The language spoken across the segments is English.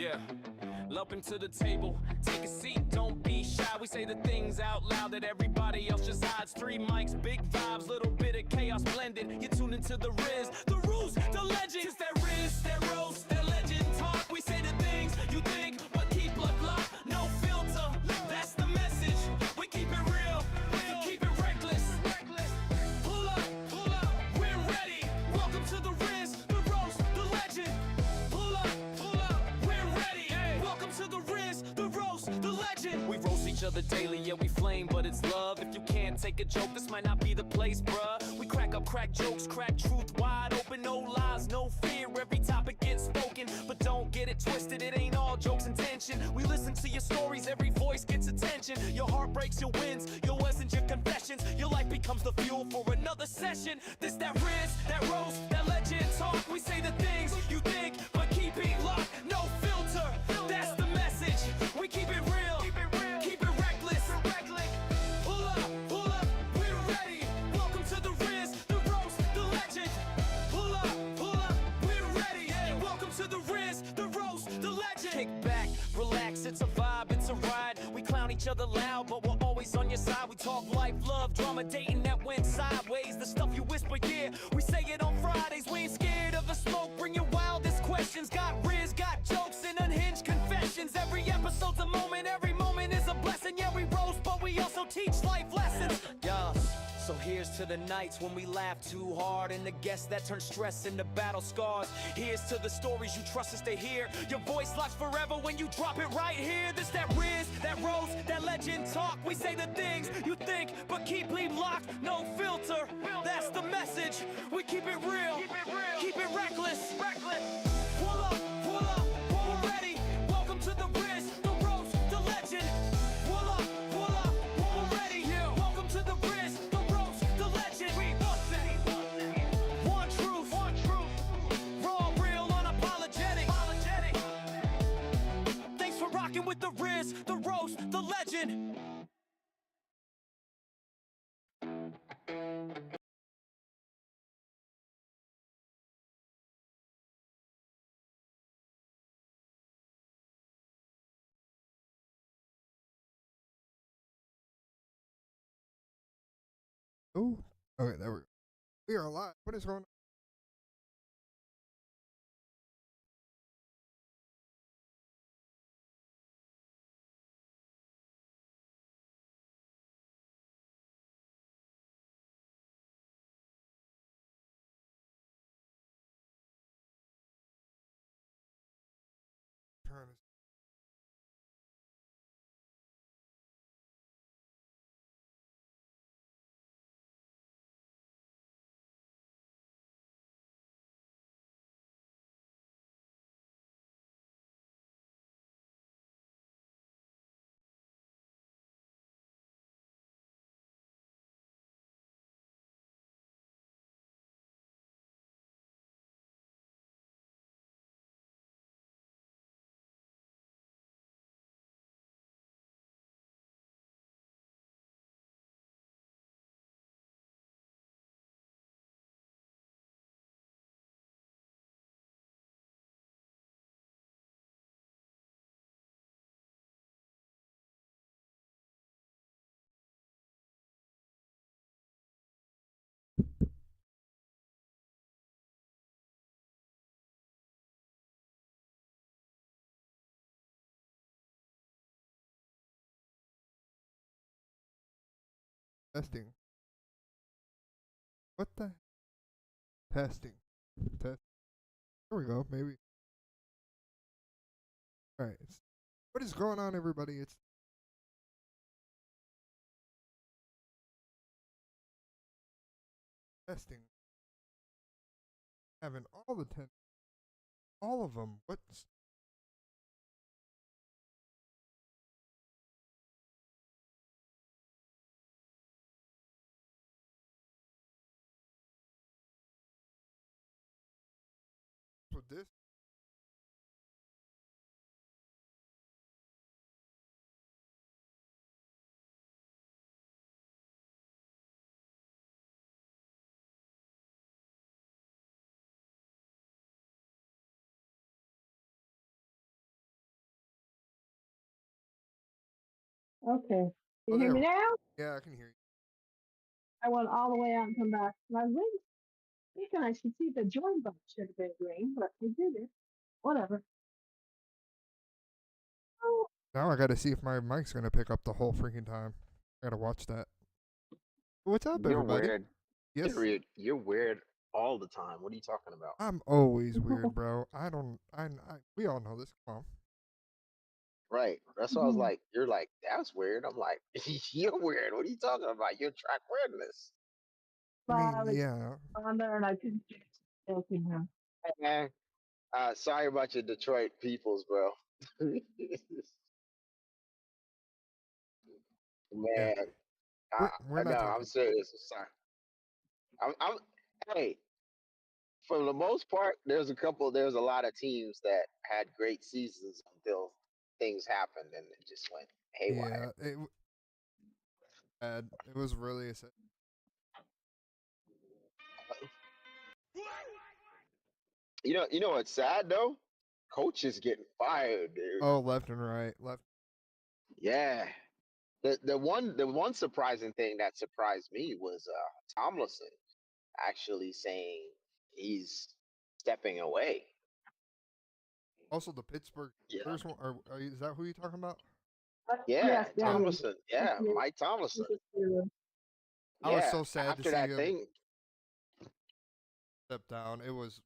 Yeah. Loping to the table, take a seat, don't be shy. We say the things out loud that everybody else just hides. 3 mics, big vibes, little bit of chaos blended. You tune into the rizz, the rules, the legend. It's that rizz, that roast, that legend talk. We say the things you think, but keep blood locked, no filter. That's the message. We keep it real, keep it reckless. Pull up, we're ready. Welcome to the rizz, the roast, the legend. Pull up, we're ready. Welcome to the rizz, the roast, the legend. We roast each other daily, yeah, we flame, but it's love. If you can't take a joke, this might not be the place, bruh. We crack up, crack jokes, crack truth wide open. No lies, no fear, every topic gets spoken. But don't get it twisted, it ain't all jokes and tension. We listen to your stories, every voice gets attention. Your heart breaks, your wins, your lessons, your confessions. Your life becomes the fuel for another session. This that rizz, that roast, that legend talk. We say the things you think, but keep it locked, no filter. That's the message. We keep it real, keep it reckless. Pull up, we're ready. Welcome to the rizz, the roast, the legend. Pull up, we're ready. Welcome to the rizz, the roast, the legend. Kick back, relax, it's a vibe, it's a ride. We clown each other loud, but we're always on your side. We talk life, love, drama, dating that went sideways. The stuff you whisper, yeah, we say it on Fridays. We ain't scared of the smoke, bring your wildest questions. Got rizz, got jokes and unhinged confessions. Every episode's a moment, every moment is a blessing. Yeah, we roast, but we also teach life lessons. Yeah. So here's to the nights when we laugh too hard, and the guests that turn stress into battle scars. Here's to the stories you trust us to hear. Your voice locks forever when you drop it right here. This that rizz, that roast, that legend talk. We say the things you think, but keep it locked, no filter. That's the message. We keep it real, keep it reckless. Pull up, we're ready. Welcome to the rizz, the roast, the legend. Pull up, we're ready. Welcome to the rizz, the roast, the legend. We one truth, raw, real, unapologetic. Thanks for rocking with the rizz, the roast, the legend. Oh, okay, there we go. We are live. What is going on? Turn this. Testing. What the? Testing. Test. There we go. Maybe. All right. What is going on, everybody? It's testing. Having all the 10. All of them. What's with this? Okay. Can Oh, you hear me there. now? Yeah, I can hear you. I went all the way out and come back. And I was thinking I should see the join button should have been green, but I didn't. Whatever. Oh, Now I gotta see if my mic's gonna pick up the whole freaking time. I gotta watch that. What's up, You're everybody? weird. Yes, You're weird all the time. What are you talking about? I'm always weird, bro. I don't. We all know this. Come on. Right. That's why I was like, you're like, that's weird. I'm like, you're weird. What are you talking about? You attract weirdness. I mean, I was yeah. on there and I couldn't joking him. Hey, man, sorry about your Detroit peoples, bro. Yeah, Man, we're no, not I'm talking. serious. I'm sorry. I'm, hey, for the most part, there's a lot of teams that had great seasons until things happened and it just went haywire. Yeah, it was really a. You know what's sad though? Coaches getting fired, dude. Oh, left and right, left. Yeah. The one surprising thing that surprised me was Tomlinson actually saying he's stepping away. Also, the Pittsburgh Yeah. Steelers one. Is that who you talking about? Yeah, Yes, that is. Tomlinson. Yeah, Mike Tomlinson. I was Yeah. so sad to After see that him thing, step down. It was.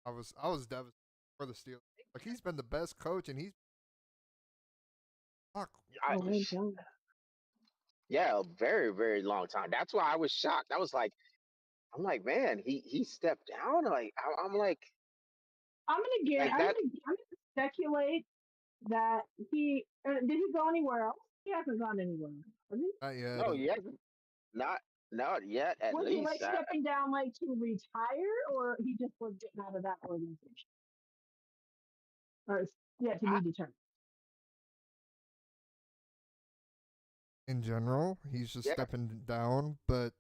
I was devastated for the Steelers. Like he's been the best coach, and he's fuck. I, Oh, my God. yeah, a very very long time. That's why I was shocked. I'm like, man, he stepped down. I'm like that. I'm gonna speculate that did he go anywhere else? He hasn't gone anywhere. Has he? Not yet. No, he hasn't. Not not yet. At Was he like least. stepping down like to retire, or he just was getting out of that organization? Or it's yet to I, be determined. In general, he's just yeah. stepping down, but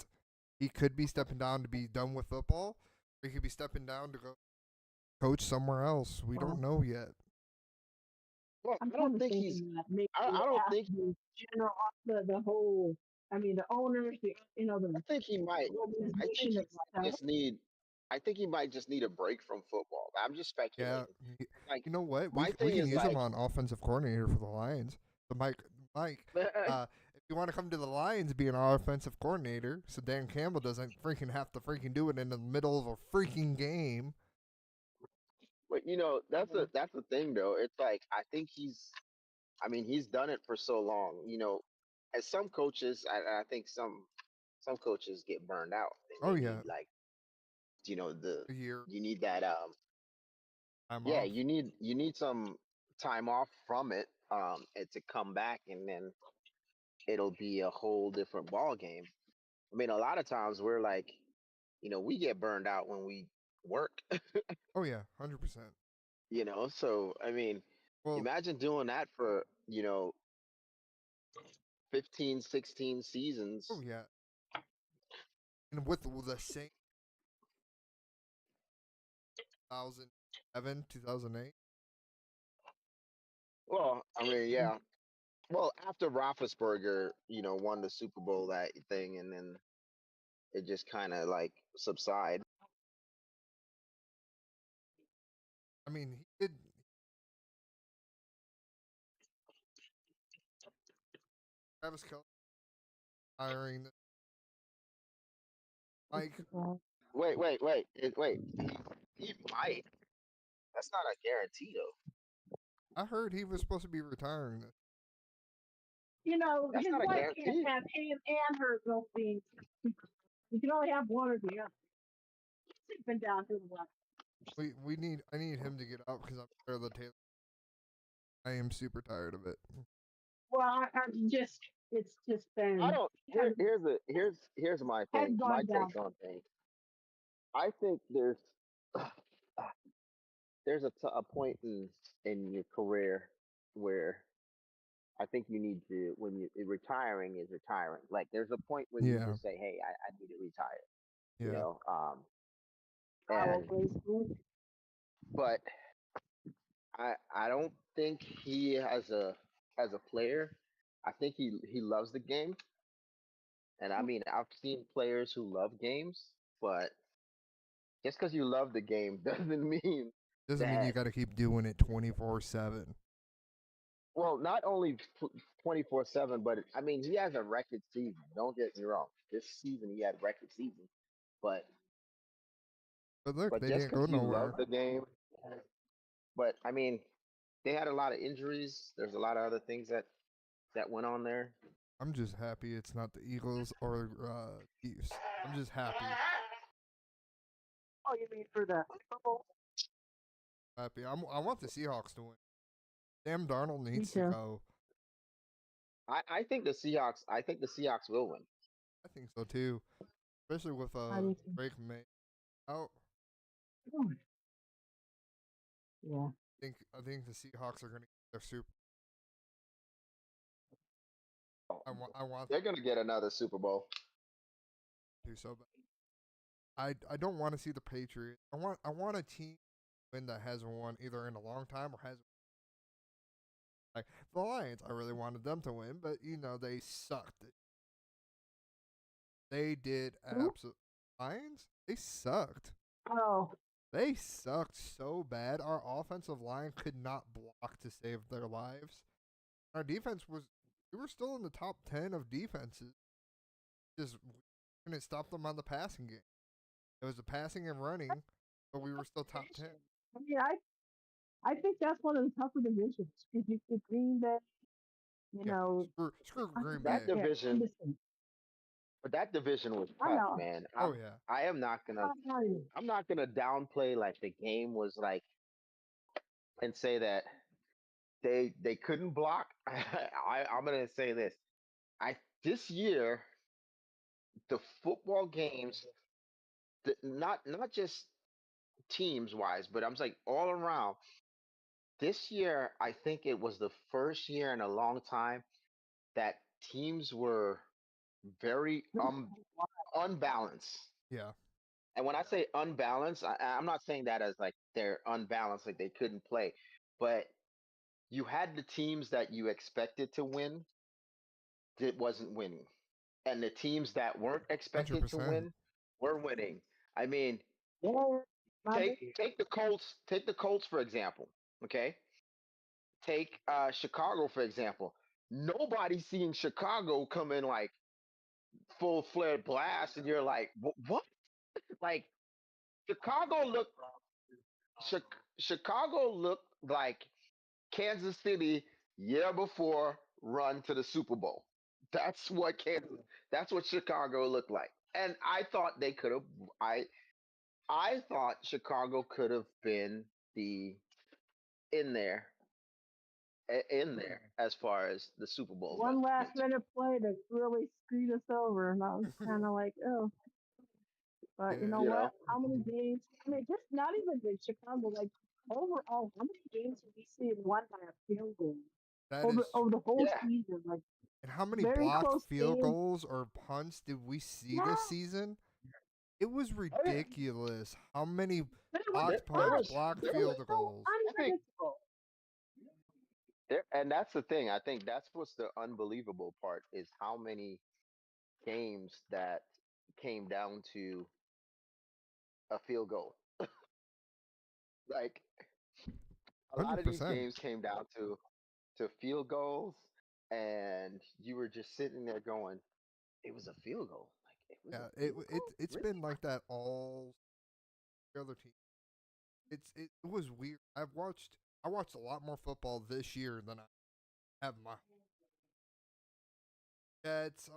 he could be stepping down to be done with football. Or he could be stepping down to go coach somewhere else. We don't Well, know yet. Well, I'm I kind don't of think thinking that maybe I it don't has think. to be general, the whole. I mean, the owners, I think he might. I think organization he might itself. just need. I think he might just need a break from football. I'm just Yeah, speculating. Like you know what? my We thing can is use him like, on offensive coordinator for the Lions. So Mike, if you want to come to the Lions, be an offensive coordinator, so Dan Campbell doesn't freaking have to freaking do it in the middle of a freaking game. but that's the thing though. It's like I think he's. I mean, he's done it for so long. As some coaches, I think some coaches get burned out and Oh they yeah, need like the a year you need that time yeah, off. you need some time off from it and to come back and then it'll be a whole different ball game. I mean, a lot of times we're like, we get burned out when we work, Oh yeah, 100%. so I mean, Well, imagine doing that for, 15, 16 oh seasons. yeah, and with the same 2007, 2008. Well, I mean, yeah. Well, after Roethlisberger, won the Super Bowl, that thing, and then it just kind of like subside. I mean, he did. Travis Kelce hiring Mike. Wait. He might. That's not a guarantee, though. I heard he was supposed to be retiring. That's His not a wife can't guarantee. have him and her both being. You can only have one or the other. It's been down to the left. I need him to get out because I'm tired of the Taylor. I am super tired of it. Well, it's just I been don't. Here's my has thing. My gone down. take on things. I think there's a point in your career where I think you need to when you retiring is retiring. Like there's a point when you Yeah, just say, "Hey, I need to retire." You yeah. know, and Probably. but I don't think he as a player. I think he loves the game, and I mean I've seen players who love games, but just because you love the game doesn't mean Doesn't mean you that. got to keep doing it 24/7. Well, not only 24/7, but I mean he has a record season. Don't get me wrong. This season he had record season, but But look, but they just didn't go because you love nowhere. the game, but I mean they had a lot of injuries. There's a lot of other things that went on there. I'm just happy it's not the Eagles or Chiefs. I'm just happy. Oh, you mean for the Super Bowl? Happy. I want the Seahawks to win. Sam Darnold Me needs to too. go. I think the Seahawks. I think the Seahawks will win. I think so too, especially with I do too. Drake May out. Oh, yeah. I think the Seahawks are going to get their Super. I want They're gonna get another Super Bowl. to so bad. I don't want to see the Patriots. I want a team win that hasn't won either in a long time or has like the Lions. I really wanted them to win, but they sucked. They did Who? absolute Lions. They sucked. Oh, They sucked so bad. Our offensive line could not block to save their lives. Our defense we were still in the top 10 of defenses. Just couldn't stop them on the passing game. It was the passing and running, but we were still top 10. I mean, I think that's one of the tougher divisions because you get Green Bay, you Yeah, know, screw Green That Bay. yeah, division, listen, but that division was I tough, know. man. Oh yeah, I am not gonna. I'm not even. I'm not gonna downplay like the game was like and say that they couldn't block. I'm gonna say this. I this year the football games, not just teams wise, but I'm like all around. This year, I think it was the first year in a long time that teams were very unbalanced. yeah, And when I say unbalanced, I'm not saying that as like they're unbalanced, like they couldn't play, but you had the teams that you expected to win that wasn't winning, and the teams that weren't hundred expected to percent. win were winning. I mean, Yeah, my bad. take the Colts. Take the Colts for example. Okay, take Chicago for example. Nobody seeing Chicago come in like full flared blast, and you're like, what? Like Chicago looked Chicago looked like Kansas City year before run to the Super Bowl. That's what Kansas. That's what Chicago looked like. And I thought they could have. I I thought Chicago could have been the in there in there as far as the Super Bowl One last went. minute play that really screwed us over, and I was kind of like, oh. But you Yeah, know You what? know, How many games? I mean, just not even in Chicago. Like overall, how many games did we see won by a field goal that over is. over the whole yeah, season? Like And how many very blocked close field games. goals or punts did we see Yeah, this season? It was oh, yeah. ridiculous. How many But it was there, blocked there punts, fun. was blocked there It was was field so goals? I think unpredictable. and that's the thing. I think that's what's the unbelievable part is how many games that came down to a field goal. Like a lot Hundred of these percent. games came down to field goals, and you were just sitting there going, "It was a field goal. Like it was Yeah, a field goal, it's really?" been like that all the other teams. It was weird. I watched a lot more football this year than I have my Jets.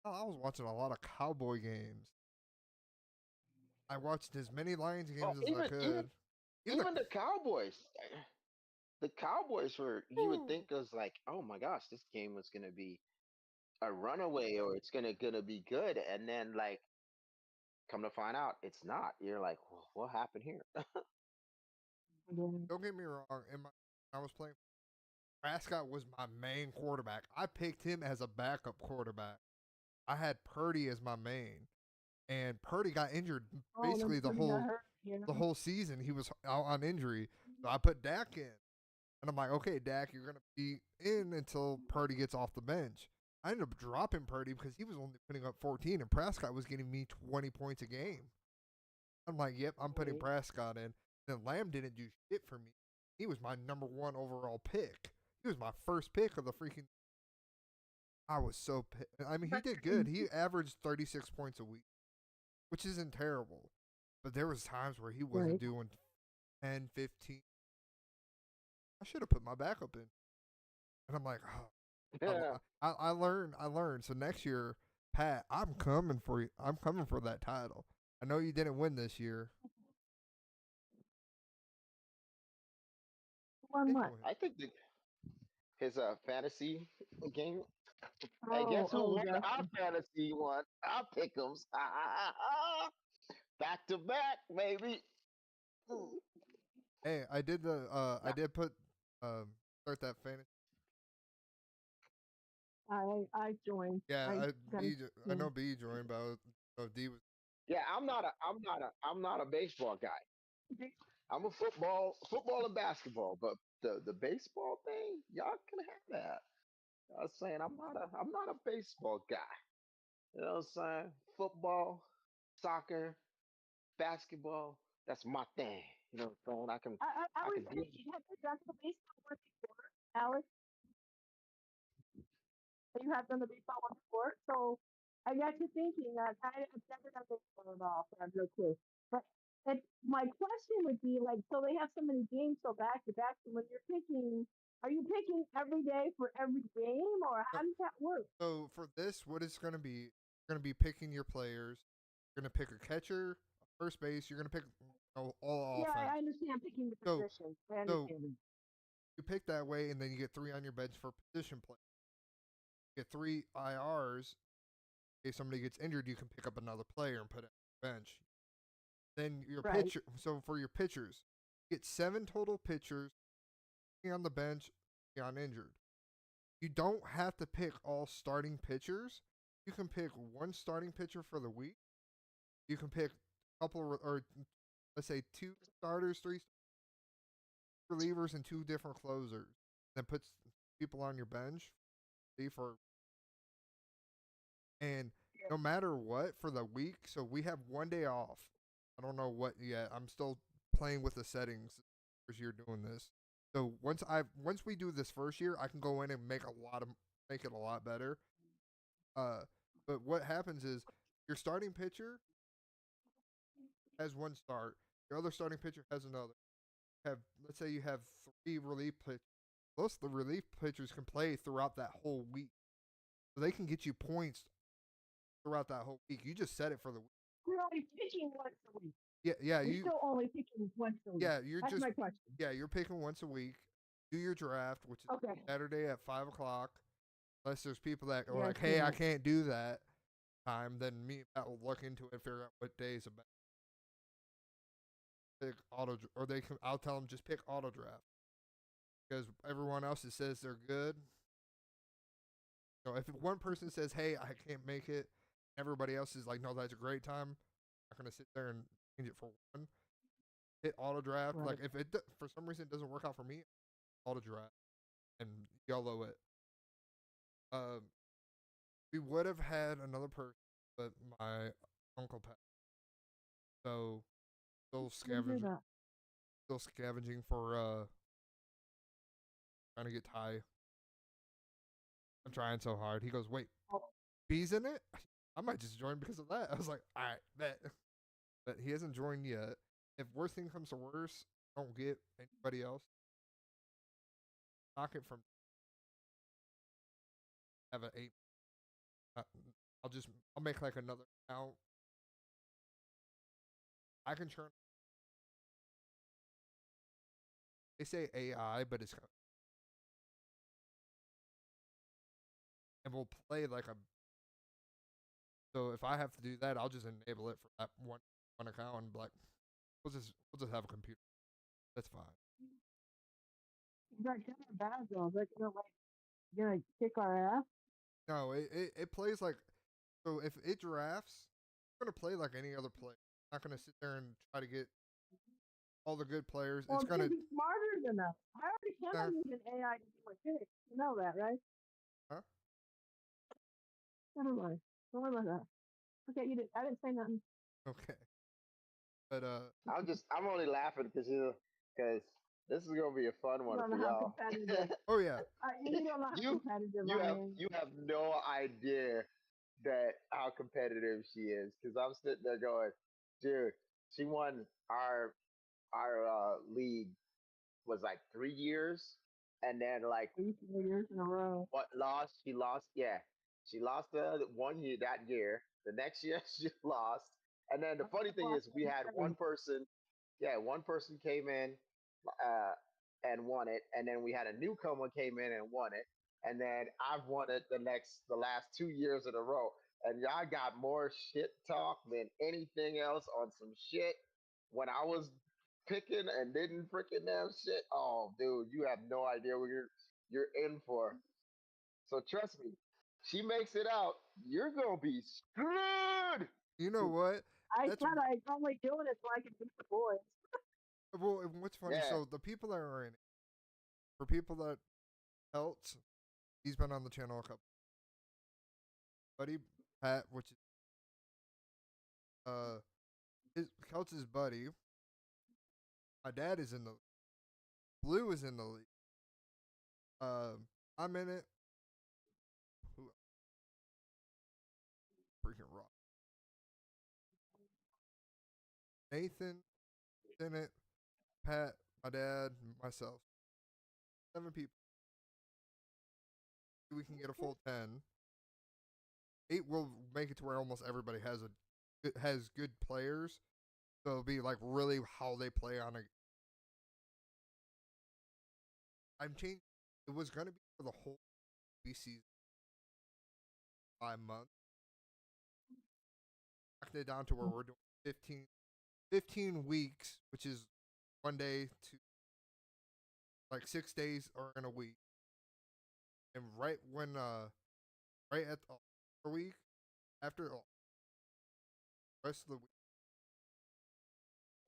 I was watching a lot of Cowboy games. I watched as many Lions Oh, games as I even could. Even the even the Cowboys. The Cowboys were you would Woo. think was like, "Oh my gosh, this game was gonna be a runaway, or it's gonna be good," and then like come to find out, it's not. You're like, well, "What happened here?" Don't get me wrong. I was playing, Prescott was my main quarterback. I picked him as a backup quarterback. I had Purdy as my main, and Purdy got injured Oh, then basically the Purdy got whole hurt. the whole season. He was out on injury, so I put Dak in. And I'm like, okay, Dak, you're gonna be in until Purdy gets off the bench. I ended up dropping Purdy because he was only putting up 14, and Prescott was getting me 20 points a game. I'm like, yep, I'm putting Mhm. Prescott in. And then Lamb didn't do shit for me. He was my number one overall pick. He was my first pick of the freaking. I was so pissed. I mean, he But did good. He averaged 36 points a week, which isn't terrible. But there was times where he wasn't right. doing 10, 15. I should have put my backup in. And I'm like, Yeah. I learned. I learned. So next year, Pat, I'm coming for you. I'm coming for that title. I know you didn't win this year. One what? I think his fantasy game. Hey, guess who Oh, won our gotcha. fantasy one? Our pick'ems. Back to back, baby. Ooh. Hey, I did the. I Nah, did put. Start that fantasy. I joined. Yeah, I got a I know team. B joined, but D was. yeah, I'm not a baseball guy. I'm a football and basketball, but the baseball thing, y'all can have that. I was saying I'm not a baseball guy. You know what I'm saying? Football, soccer, basketball, that's my thing. You know what I'm saying? I I was can do. thinking, have you done the baseball one before, Alex? You have done the baseball one before, so I got you thinking that I've never done baseball at all, so I have no clue. But my question would be like, so they have so many games so back to back. So when you're picking, are you picking every day for every game, or No, how does that work? so for this, what it's gonna be? You're gonna be picking your players. You're gonna pick a catcher, a first base. You're gonna pick all Yeah, offense. I understand picking the So position. I so understand. you pick that way, and then you get three on your bench for position play. You get three IRs. In case somebody gets injured, you can pick up another player and put it on the bench. Then your Right. pitcher. So for your pitchers, you get seven total pitchers on the bench on injured. You don't have to pick all starting pitchers. You can pick one starting pitcher for the week. You can pick a couple or let's say two starters, three relievers, and two different closers. Then puts people on your bench for and no matter what for the week. So we have one day off. I don't know what yet. I'm still playing with the settings as you're doing this. So once we do this first year, I can go in and make it a lot better. Uh, but what happens is your starting pitcher has one start, your other starting pitcher has another. Have let's say you have three relief pitchers. Most of the relief pitchers can play throughout that whole week, so they can get you points throughout that whole week. You just set it for the week. You're only picking once a week. Yeah, You're still only picking once a week. yeah, you're That's just my question. yeah, you're picking once a week. Do your draft, which is Okay. Saturday at 5 o'clock. Unless there's people that are Yeah, like, I've hey, seen I that. can't do that time, then me that will look into it and figure out what days about pick or they can. I'll tell them just pick auto draft because everyone else that says they're good. So if one person says, "Hey, I can't make it," everybody else is like, "No, that's a great time." I'm not gonna sit there and change it for one. Hit auto draft. Like Right. if for some reason it doesn't work out for me, auto draft and YOLO it. Um, we would have had another person, but my uncle passed. So still Didn't hear scavenging, that. still scavenging for trying to get Ty. I'm trying so hard. He goes, "Wait, Oh, B's in it? I might just join because of that." I was like, "All right, bet." But he hasn't joined yet. If worst thing comes to worst, don't get anybody else. Knock it from have an eight. Uh, I'll make like another account. I can turn. They say AI, but it's and we'll play like a. So if I have to do that, I'll just enable it for that one account and be like, we'll just have a computer. That's fine. that's kind of bad though. They're gonna kick our ass. No, it plays like so. If it drafts, it's gonna play like any other play. Not gonna sit there and try to get all the good players. Well, It's it should gonna. be smarter than us. I already Uh, can use an AI to do my picks. You know that, right? huh? Never mind. Don't worry about that. Okay, you did. I didn't say nothing. Okay, but I'm only laughing because this is gonna be a fun You one don't for know how y'all. competitive. oh yeah, And you don't know how you competitive you I have am. you have no idea that how competitive she is because I'm sitting there going, dude, she won our league was like 3 years, and then like 3 4 years in a row. what lost? She lost. Yeah, she lost the 1 year that year. The next year she lost, and then the I funny thing lost is we had one 7. person. Yeah, one person came in uh, and won it, and then we had a newcomer came in and won it, and then I've won it the last 2 years in a row. And y'all got more shit talk than anything else on some shit. When I was picking and didn't freaking damn shit, oh dude, you have no idea what you're in for. So trust me, she makes it out, you're gonna be screwed. you know what? I That's said I'm only doing it so I can beat the boys. well. And what's funny? Yeah, So the people that are in it, for people that else, he's been on the channel a couple. Buddy Pat, which is his Keltz's buddy. My dad is in the Blue is in the league. I'm in it. Who freaking rock? Nathan in it. Pat, my dad, myself. 7 people. We can get a full 10. 8 will make it to where almost everybody has good players. So it'll be like really how they play on a. I'm changing. It was gonna be for the whole season, 5 months. Knocked it down to where we're doing 15 weeks, which is 1 day to like 6 days or in a week. And right at the week after the rest of the week,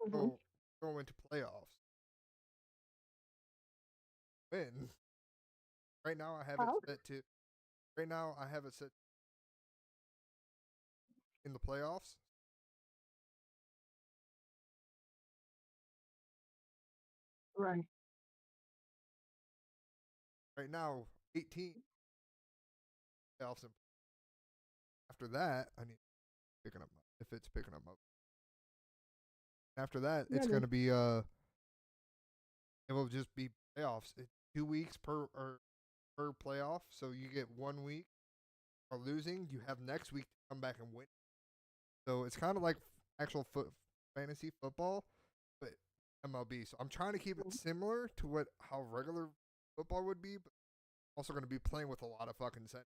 Mm-hmm. go into playoffs. Win. Right now I have it Oh, set to. Right now I have it set in the playoffs. right. Right now 18 playoffs. And after that, I need picking up if it's picking up. After that, it's Ready. gonna be it will just be playoffs. It's 2 weeks per playoff, so you get 1 week or losing. You have next week to come back and win. So it's kind of like actual fantasy football, but MLB. So I'm trying to keep it similar to what how regular football would be, but also going to be playing with a lot of fucking set.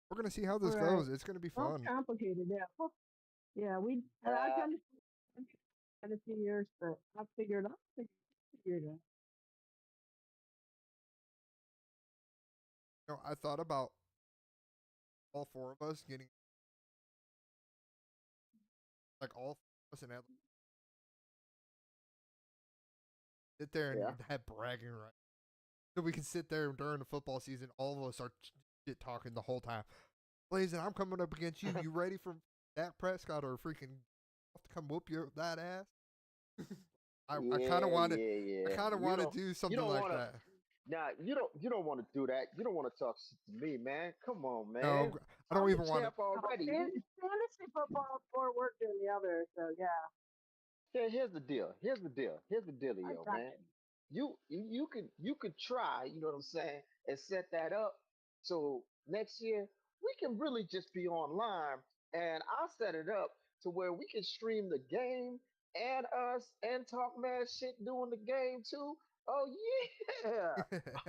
We're gonna see how this Right. goes. It's gonna be Well, it's fun. complicated, yeah. Well, yeah, I've uh, done it in a few years, but I figured it out. I thought about all 4 of us getting like all 4 of us and sit there and yeah. have bragging rights. So we can sit there during the football season. All of us are shit talking the whole time. Blazing, I'm coming up against you. You ready for Dak Prescott or freaking to come whoop your that ass? I kind of Yeah, want to. yeah, I yeah. kind of want to do You something don't like want to. that. Nah, you don't want to do that. You don't want to talk shit to me, man. Come on, No, man. I don't I'm the even want to. champ already. Fantasy football is more work than the other, so yeah, Here's the deal. Here's the deal. Here's the I dealio, got man. it. You could try. You know what I'm saying, and set that up. So next year we can really just be online, and I'll set it up to where we can stream the game and us and talk mad shit during the game too. Oh yeah,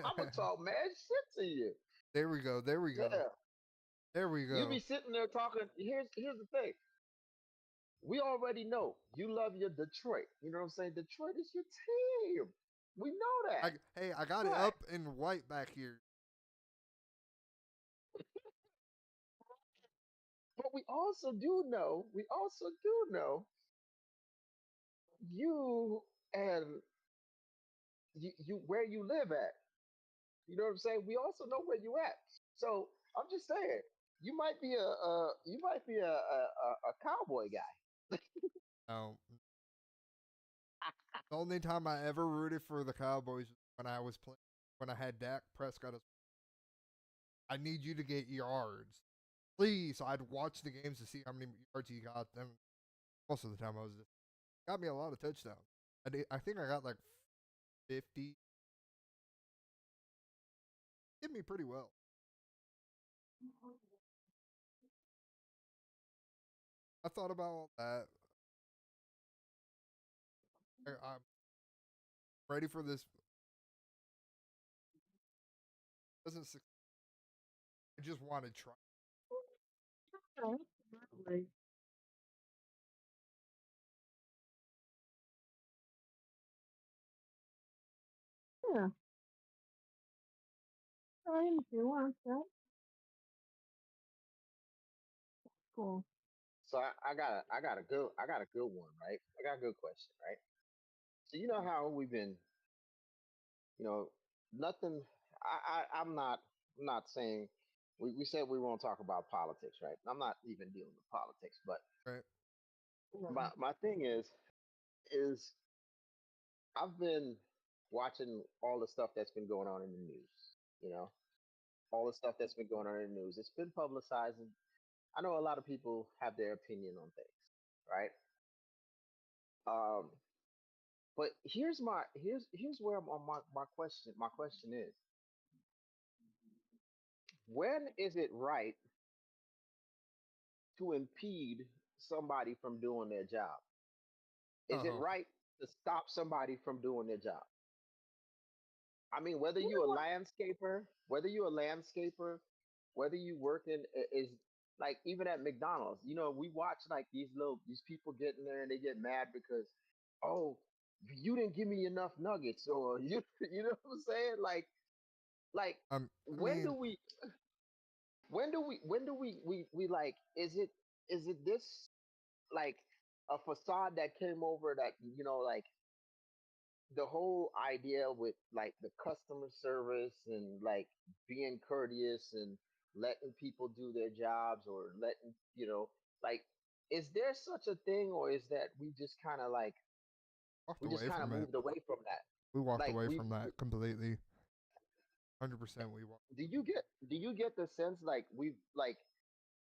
I'm gonna talk mad shit to you. There we go. There we go. Yeah, There we you be go. sitting there talking. Here's the thing. We already know you love your Detroit. You know what I'm saying? Detroit is your team. We know that. Hey, I got it But up in white back here. we also do know you and you where you live at. You know what I'm saying? We also know where you at. So I'm just saying, you might be a cowboy guy. No, the only time I ever rooted for the Cowboys was when I was playing when I had Dak Prescott. I need you to get yards, please. So I'd watch the games to see how many yards he got. Them most of the time I was just got me a lot of touchdowns. I think I got like 50. Did me pretty well. I thought about all that. I'm ready for this. Doesn't I just want to try. Okay, absolutely. Yeah, trying if you want that. Cool. So I got a good one, right? I got a good question, right? So you know how we've been, you know, nothing. I'm not saying we said we won't talk about politics, right? I'm not even dealing with politics, but Right? Yeah. my thing is I've been watching all the stuff that's been going on in the news. You know, all the stuff that's been going on in the news. It's been publicized, and I know a lot of people have their opinion on things, right? Um, but here's where my question is, when is it right to impede somebody from doing their job? Is it Oh, right to stop somebody from doing their job? I mean, You know what? whether you a landscaper, whether you work in is like even at McDonald's, you know, we watch like these people get in there and they get mad because, oh, you didn't give me enough nuggets, or you you know what I'm saying? Like I when do mean, we when do we like is it this like a facade that came over that, you know, like the whole idea with like the customer service and like being courteous and letting people do their jobs, or letting, you know, like, is there such a thing, or is that walked we just away kind of from it. moved away from that? We walked Like away from that completely. 100%. We walked. do you get the sense like we've like,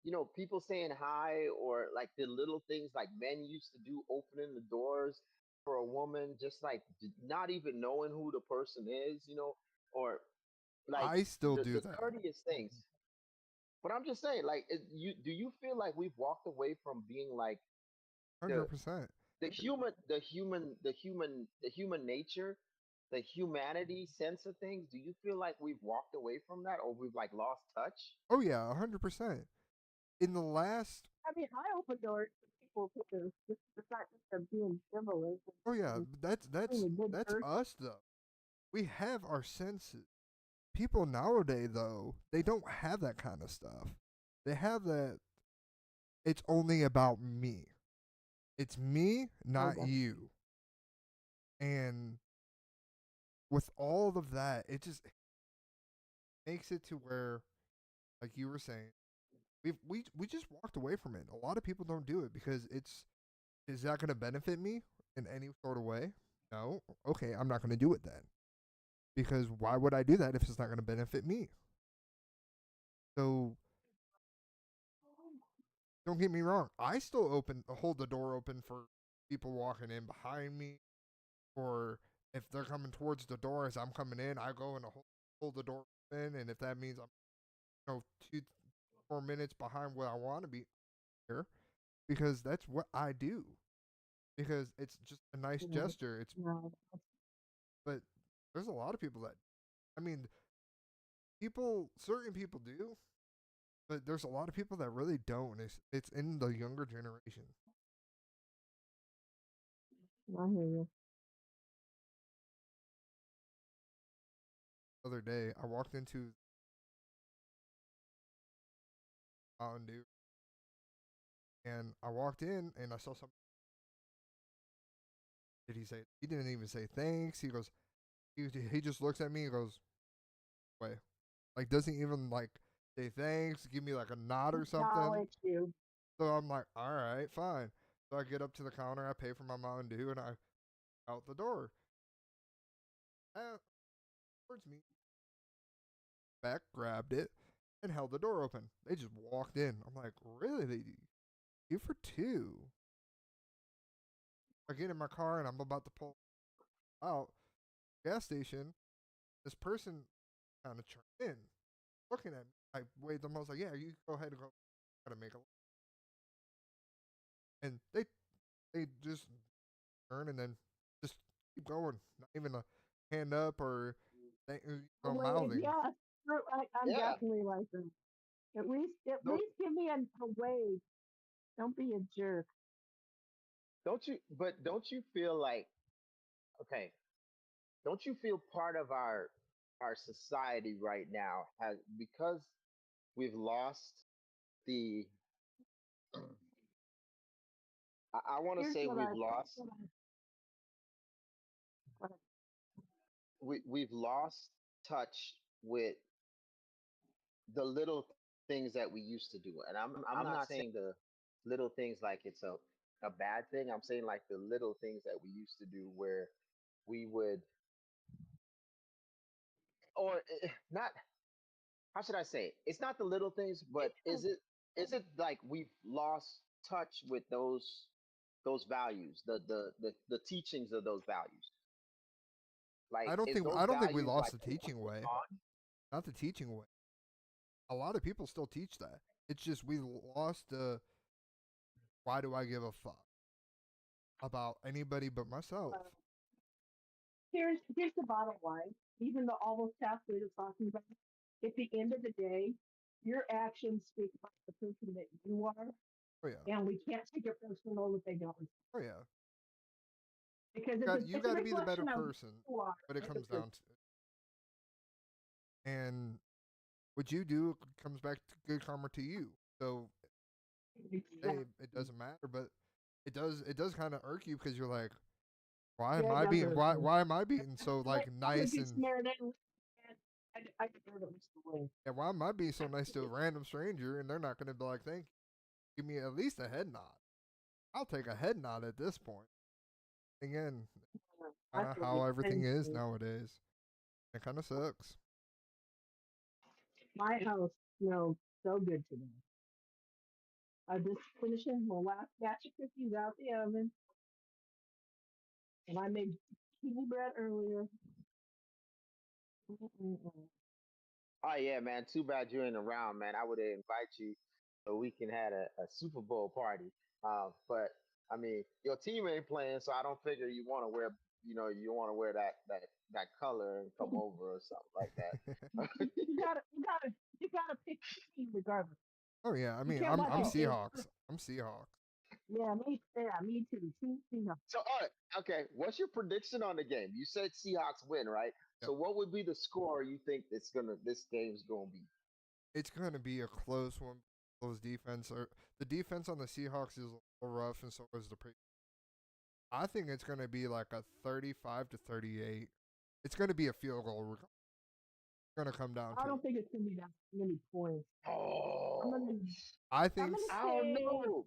you know, people saying hi, or like the little things like men used to do, opening the doors for a woman, just like not even knowing who the person is, you know, or like I still do the that. courteous things. But I'm just saying, like, you do you feel like we've walked away from being like the 100%. the human nature, the humanity sense of things? Do you feel like we've walked away from that, or we've like lost touch? Oh yeah, 100%. In the last, I mean, I open doors for people too. Just the fact that they're being chivalrous oh yeah, and being that's a good that's person. us though. We have our senses. People nowadays though, they don't have that kind of stuff. They have that it's only about me. It's me, Oh, not definitely. you. And with all of that, it just makes it to where, like you were saying, we just walked away from it. A lot of people don't do it because it's is that going to benefit me in any sort of way? No. Okay, I'm not going to do it then. Because why would I do that if it's not going to benefit me? So don't get me wrong. I still hold the door open for people walking in behind me, or if they're coming towards the door as I'm coming in, I go and hold the door open. And if that means I'm, 2 4 minutes behind where I want to be here, because that's what I do. Because it's just a nice You know, gesture. It's no, but there's a lot of people that I mean, certain people do, but there's a lot of people that really don't. It's in the younger generation. I hear you. The other day, I walked into Mountain Dew, and I walked in and I saw some did he say? He didn't even say thanks. He goes, he just looks at me and goes, wait, like doesn't even like say thanks, give me like a nod or something. Acknowledge you. So I'm like, all right, fine. So I get up to the counter, I pay for my Mountain Dew, and I out the door. Towards me, back, grabbed it, and held the door open. They just walked in. I'm like, really? They you for two? I get in my car and I'm about to pull out gas station. This person kind of turned in, looking at me. I wait. I was like, yeah, you go ahead and go. Gotta make a. And they just turn and then just keep going. Not even a hand up or Wave, mouthing. yes. I'm Yeah. definitely like that. At Don't least give me a wave. Don't be a jerk. don't you? But don't you feel like okay? Don't you feel part of our society right now has because we've lost the I want to Here's say what we've I. lost What we've lost touch with the little things that we used to do. And I'm not saying the little things like it's a bad thing. I'm saying like the little things that we used to do where we would or not how should I say it? It's not the little things, but is it like we've lost touch with those values, the teachings of those values? Like is those I don't think we values lost like the teaching way. gone? Not the teaching way. A lot of people still teach that. It's just we lost the why do I give a fuck about anybody but myself? here's the bottom line. Even though all those tasks we were talking about, at the end of the day, your actions speak about the person that you are, Oh yeah. and we can't take it personal if they don't. Oh yeah. Because it's a, You it's a got to be the better reflection of person. who you are. But it comes down to and what you do comes back to good karma to you. So hey, it doesn't matter, but it does kind of irk you because you're like, Yeah, it does hurt me. why am I being so like I'm a nice good and Samaritan. I deserve at least the way. yeah, why am I being so nice to a random stranger and they're not gonna be like, thank you. Give me at least a head nod. I'll take a head nod at this point. Again, I kind of feel how you. everything And is nowadays. It kind of sucks. my house smells so good today. I just finishing my last batch of cookies out the oven, and I made kidney bread earlier. Mm-mm-mm. Oh yeah, man. Too bad you ain't around, man. I would invite you so we can have a Super Bowl party. But I mean, your team ain't playing, so I don't figure you want to wear, you want to wear that color and come over or something like that. You gotta pick the team regardless. Oh yeah, I You mean can't watch I'm a game. Seahawks. I'm Seahawks. Me too. See. So, all right, okay. What's your prediction on the game? You said Seahawks win, right? Yep. So, what would be the score you think this game's gonna be? It's gonna be a close one. Those defense or the defense on the Seahawks is a little rough, and so is the pre. I think it's gonna be like a 35-38. It's gonna be a field goal. It's gonna come down I to. don't think it's gonna be that many points. I'm Oh, gonna I I'm think gonna I don't say know.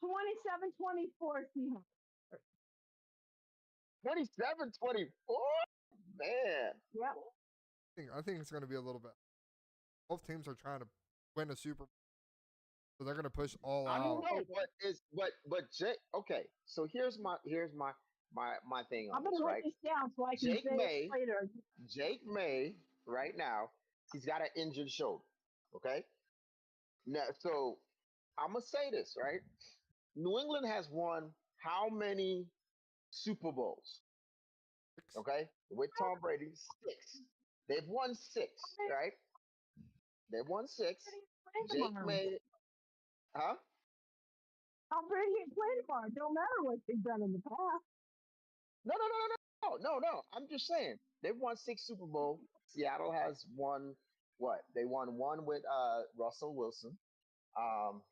27-24 Seahawks. 27-24. Man. Yep. I think it's gonna be a little bit. Both teams are trying to win a Super Bowl, so they're gonna push all I don't out. know, but Jake. Okay, so here's my thing on I'm this, gonna write right? this down so I can Jake say it May, later. Jake May, right now, he's got an injured shoulder. Okay, now so I'm gonna say this, right? New England has won how many Super Bowls? Okay, with Tom Brady, six. They've won six, right? They've won six. Play Jake tomorrow. May, huh? I'm ready to play tomorrow. It don't matter what they've done in the past. No, no, no, no, no, no, no. I'm just saying they've won six Super Bowl. Seattle has won what? They won one with Russell Wilson. Um,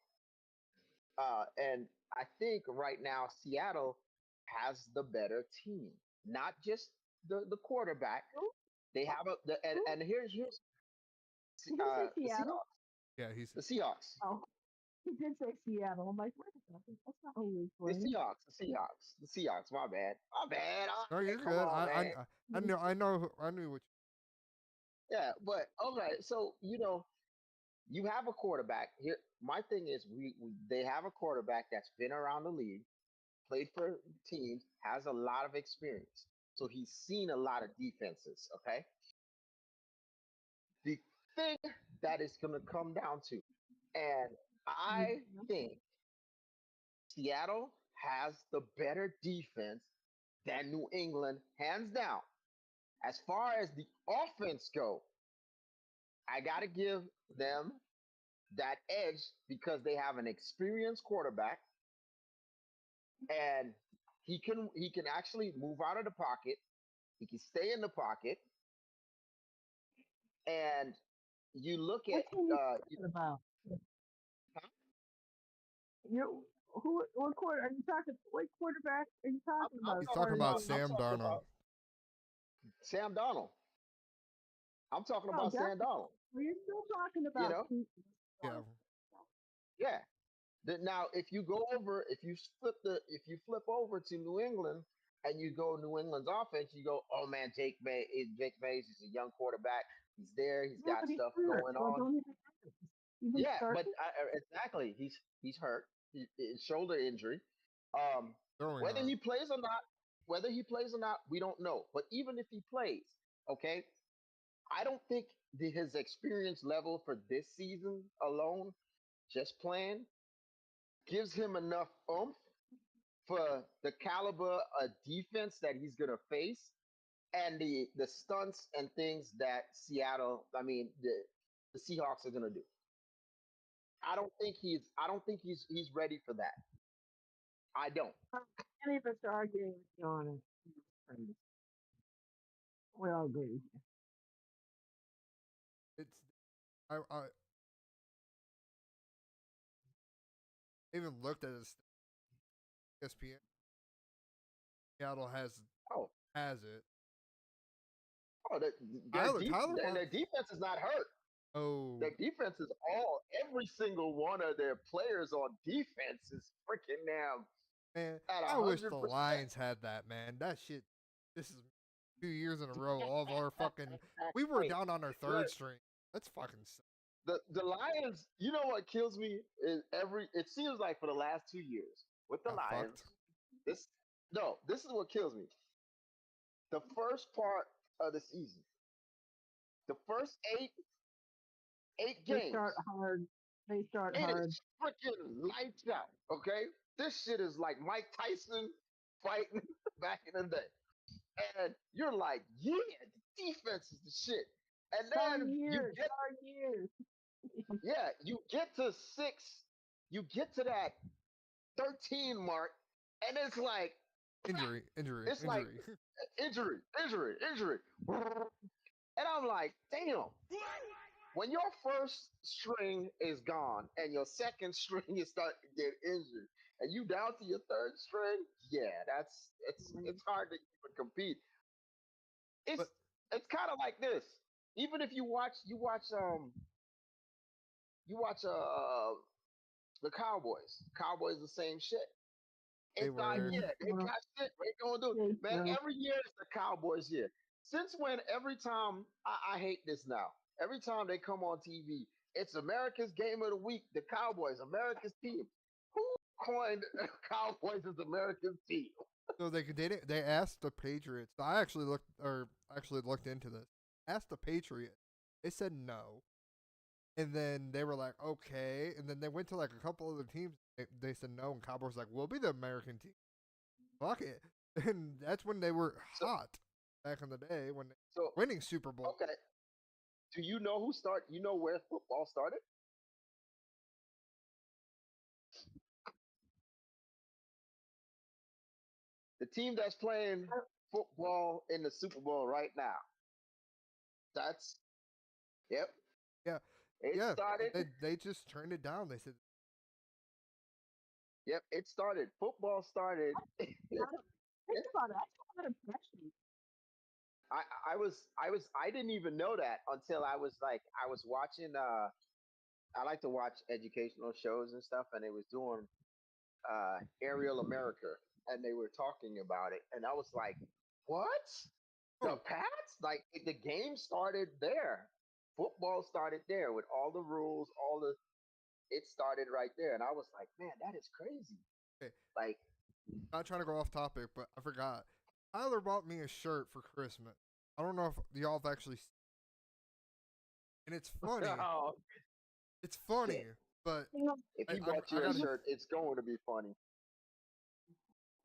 and I think right now Seattle has the better team, not just the quarterback. Who? They have Who? and here's Did he say the Seattle? Seahawks. Yeah, he's The Seahawks. Oh, he did say Seattle. I'm like, wait a second. That's not who he's The playing. Seahawks. The Seahawks. The Seahawks. My bad. My bad. All no, right, you're come good. on, man. I knew what. Yeah, but okay. So you have a quarterback here. My thing is, they have a quarterback that's been around the league, played for teams, has a lot of experience. So he's seen a lot of defenses. Okay. The thing that is going to come down to, and I think Seattle has the better defense than New England, hands down. As far as the offense go, I got to give them that edge because they have an experienced quarterback and he can actually move out of the pocket. He can stay in the pocket, and you look What at team are you talking about? You who? What quarter are you talking? What quarterback are you I'm, talking I'm about? As He's talking talking far as about about I'm Sam talking Darnold. about Sam Donald. I'm talking oh, about that's Sam Donald. well, you're still talking You about know, Yeah, yeah. Now, if you flip over to New England and you go New England's offense, you go, oh man, Jake Mays is a young quarterback. He's there. He's yeah, got but he's stuff hurt. going So on. don't even Yeah, start. but exactly, he's hurt. Shoulder injury. Um, throwing whether arm. he plays or not, we don't know. But even if he plays, okay, I don't think his experience level for this season alone, just playing, gives him enough oomph for the caliber of defense that he's gonna face and the stunts and things that the Seahawks are gonna do. I don't think he's ready for that. I don't. Any of us are arguing with you on it. We all agree. It's I even looked at his ESPN. Seattle Oh, has it. oh, Tyler their defense is not hurt. Oh Their defense is every single one of their players on defense is freaking damn man, at I wish the 100%. Lions had that, man. That shit. This is 2 years in a row. All of our fucking. We were Hey, down on our look, third string. That's fucking. the Lions. You know what kills me is It seems like for the last 2 years with the Got Lions. fucked. This no. This is what kills me. The first part of the season, the first eight They start games, hard. They start it hard. is freaking lights out. Okay, this shit is like Mike Tyson fighting back in the day, and you're like, yeah, the defense is the shit. And Star then years. Star years. you get to six, you get to that 13 mark, and it's like, Injury, injury, it's like injury. injury, and I'm like, damn. When your first string is gone and your second string is starting to get injured, and you down to your third string, yeah, it's hard to even compete. It's But it's kind of like this. Even if you watch the Cowboys. Cowboys the same shit. they It's like, were. yeah, they got shit. They gonna do They man. suck. Every year it's the Cowboys year. Since when? Every time I hate this now. Every time they come on TV, it's America's game of the week. The Cowboys, America's team. Who coined Cowboys as America's team? So they asked the Patriots. I actually looked into this. Asked the Patriots. They said no. And then they were like, okay. And then they went to like a couple other teams. They said no. And Cowboys like, we'll be the American team. Fuck it. And that's when they were So, hot back in the day when they so were winning Super Bowl. okay. Do you know who start? You know where football started? The team that's playing football in the Super Bowl right now. That's yep. Yeah. It Yeah. started. They just turned it down. They said, Yep, it started. Football started. Think about it. That's a lot of pressure. I didn't even know that until I was watching I like to watch educational shows and stuff, and they was doing Aerial America, and they were talking about it, and I was like, what? The Oh, Pats? Like the game started there. Football started there with all the rules, all the it started right there, and I was like, man, that is crazy. okay. Like, Not trying to go off topic, but I forgot. Tyler bought me a shirt for Christmas. I don't know if y'all have actually, and it's funny. oh It's funny, shit! but You know, If I he I, bought I you a gotta. shirt, it's going to be funny.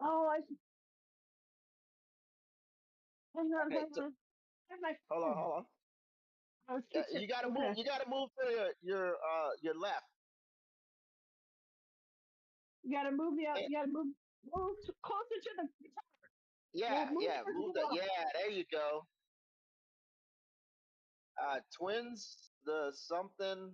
oh, hang on, Okay, hang so on. Where's my hold on, phone? hold on. I was Yeah, kitchen. you gotta move. Okay. You gotta move to your left. You gotta move the. Eh, You gotta move closer to the. Yeah, Well, move yeah. towards Move the that. wall. Yeah, there you go. Twins. The something.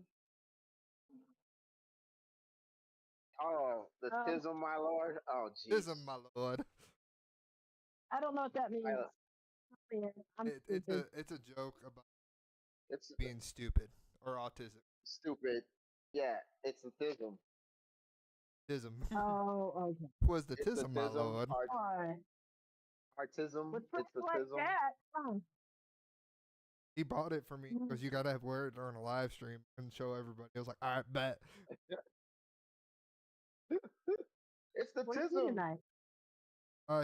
Oh, the Um, tism, my lord. Oh, jeez. Ism, my lord. I don't know what that means. I, Man, I'm It's stupid. a joke about it's being stupid or autism. stupid. Yeah, it's the tism. Tism. Oh, okay. Was the It's the tism, my tism. lord. All right. Artism. With It's friends the like tism. that, oh, He bought it for me mm, because you gotta have wear it during a live stream and show everybody. I was like, all right, bet. It's the where's he tism. tonight?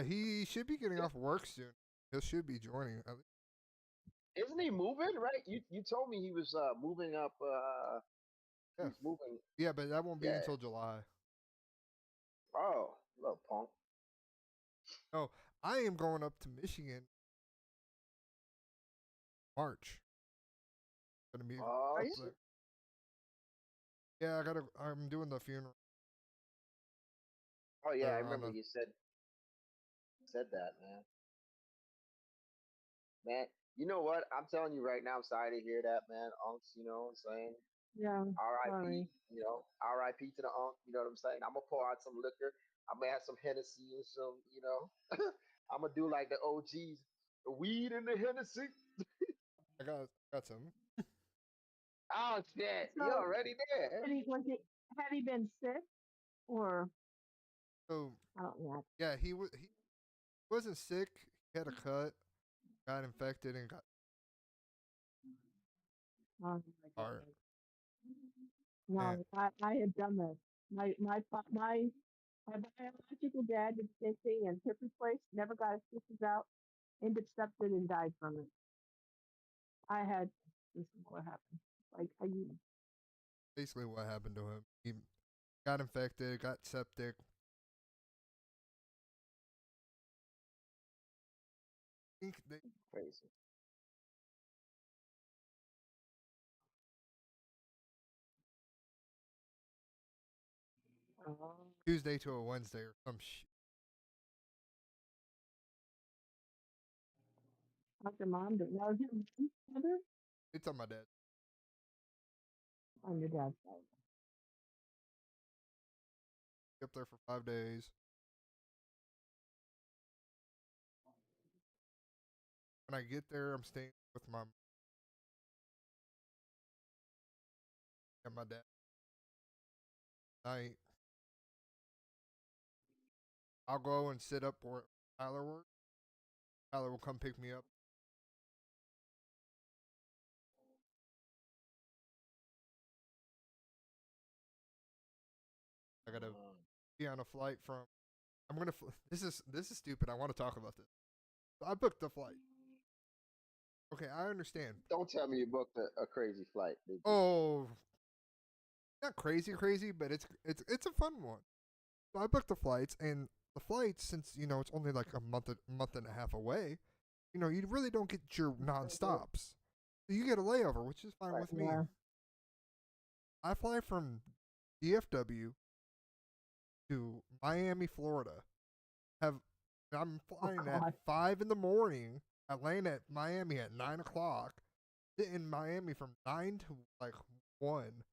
He should be getting off work soon. He should be joining. Isn't he moving? Right? You told me he was moving up. Yeah, He's moving. yeah, but that won't be Yeah. until July. Oh, little punk. No, I am going up to Michigan March. Gonna be Are Oh, up you? there. Yeah, I gotta. I'm doing the funeral oh yeah. I there on remember the. you said that, man. Man, you know what? I'm telling you right now. I'm sorry to hear that, man. Unks, you know what I'm saying? Yeah. R.I.P. Sorry. You know, R.I.P. to the unk. You know what I'm saying? I'm gonna pour out some liquor. I'm gonna have some Hennessy and some. You know, I'm gonna do like the OGs, the weed and the Hennessy. I got some. Oh shit, you So, already there? was he? Had he been sick or? So I don't know. yeah, he wasn't sick. He had a cut, got infected, and got Oh my hard. god. And No, I had done this. My biological dad did the same thing and hip replaced, never got his stitches out, ended septic and died from it. I had this is what happened. Like I basically what happened to him. He got infected, got septic. I think they Crazy. oh, Tuesday to a Wednesday or some shit. how's your mom doing? Now is your mother It's on my dad. on your dad's side? Up there for 5 days. When I get there, I'm staying with my and my dad. Night. I'll go and sit up where Tyler works. Tyler will come pick me up. I gotta Mm. be on a flight from. I'm gonna. This is stupid. I want to talk about this. So I booked the flight. Okay, I understand. Don't tell me you booked a crazy flight, did you? Oh, not crazy, crazy, but it's a fun one. So I booked the flights, and the flights, since it's only like month and a half away, you really don't get your non-stops. So you get a layover, which is fine Right. with me. Yeah. I fly from DFW to Miami, Florida. Have I'm Oh flying at God. 5 in the morning. I land at Miami at 9 o'clock. Sit in Miami from 9 to like 1,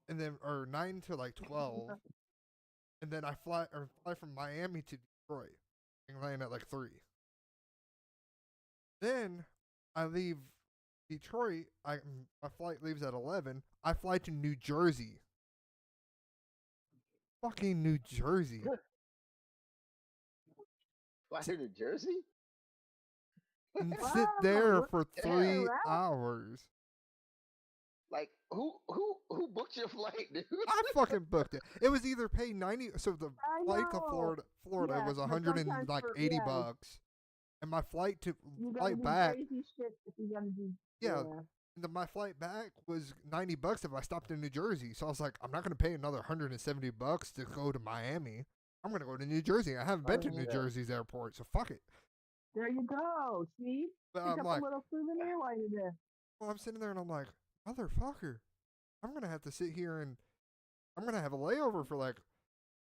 and then or 9 to like 12, and then I fly from Miami to Detroit. And land at like 3. Then I leave Detroit. My flight leaves at 11. I fly to New Jersey. Fucking New Jersey. Fly to New Jersey? And Wow, sit there look for at three that. hours. Like who booked your flight, dude? I fucking booked it. It was either pay 90. So the I flight to know. Florida Yeah, was but 100 and sometimes like for 80 bucks, and my you gotta flight do back, crazy shit if you gotta do. yeah, Yeah. my flight back was 90 bucks if I stopped in New Jersey. So I was like, I'm not gonna pay another 170 bucks to go to Miami. I'm gonna go to New Jersey. I haven't been to New Yeah. Jersey's airport, so fuck it. There you go. See, But pick I'm up like, a little souvenir while you're there. well, I'm sitting there and I'm like, motherfucker, I'm gonna have to sit here and I'm gonna have a layover for like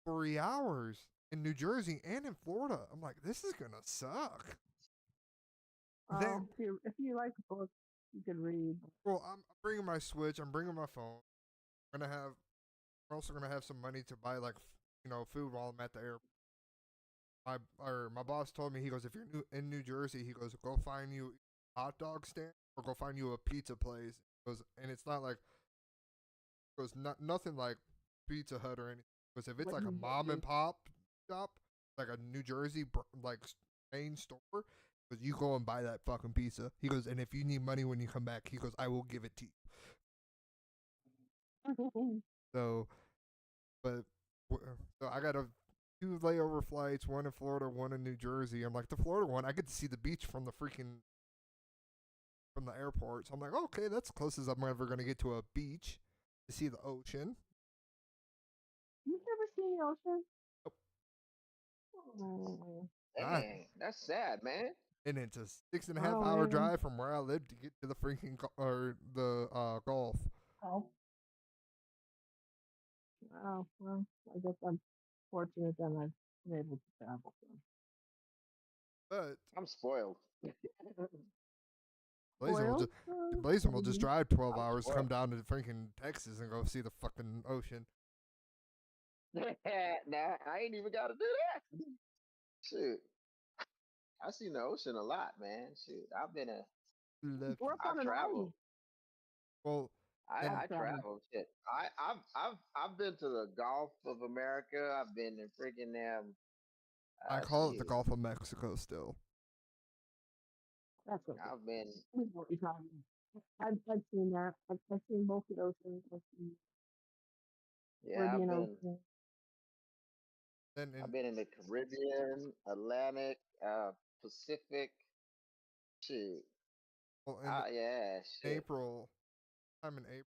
3 hours in New Jersey and in Florida. I'm like, this is gonna suck. Then, If you like books, you can read. well, I'm bringing my Switch. I'm bringing my phone. I'm also gonna have some money to buy like, food while I'm at the airport. My boss told me, he goes, if you're in New Jersey, he goes, go find you a hot dog stand or go find you a pizza place. He goes, and it's not like, he goes, nothing like Pizza Hut or anything. Because if it's What like a you mom do. and pop shop, like a New Jersey like main store, because you go and buy that fucking pizza. He goes, and if you need money when you come back, he goes, I will give it to you. So, but so I got 2 layover flights, one in Florida, one in New Jersey. I'm like, the Florida one, I get to see the beach from the airport. So I'm like, okay, that's the closest I'm ever gonna get to a beach to see the ocean. You've never seen the ocean? Nope. Oh, Dang, that's sad, man. And it's a 6.5 hour man. drive from where I live to get to the freaking or the Gulf. Oh. Oh, well, I guess I'm fortunate that I've been able to travel. So. But I'm spoiled. Spoiled? Blazing will just drive 12 I'm hours, come spoiled. down to freaking Texas, and go see the fucking ocean. Nah, I ain't even got to do that. Shoot, I seen the ocean a lot, man. Shoot, Left. We're up on I've an traveled. island. Well, and I traveled. Shit, I've been to the Gulf of America. I've been in freaking I call it the shit. Gulf of Mexico still. That's okay. I've been. I've seen that. I've seen both the oceans. I've seen Yeah, Caribbean Ocean. I've been in the Caribbean, Atlantic, Pacific. Shoot. Well, Yeah, shit. April, I'm in April.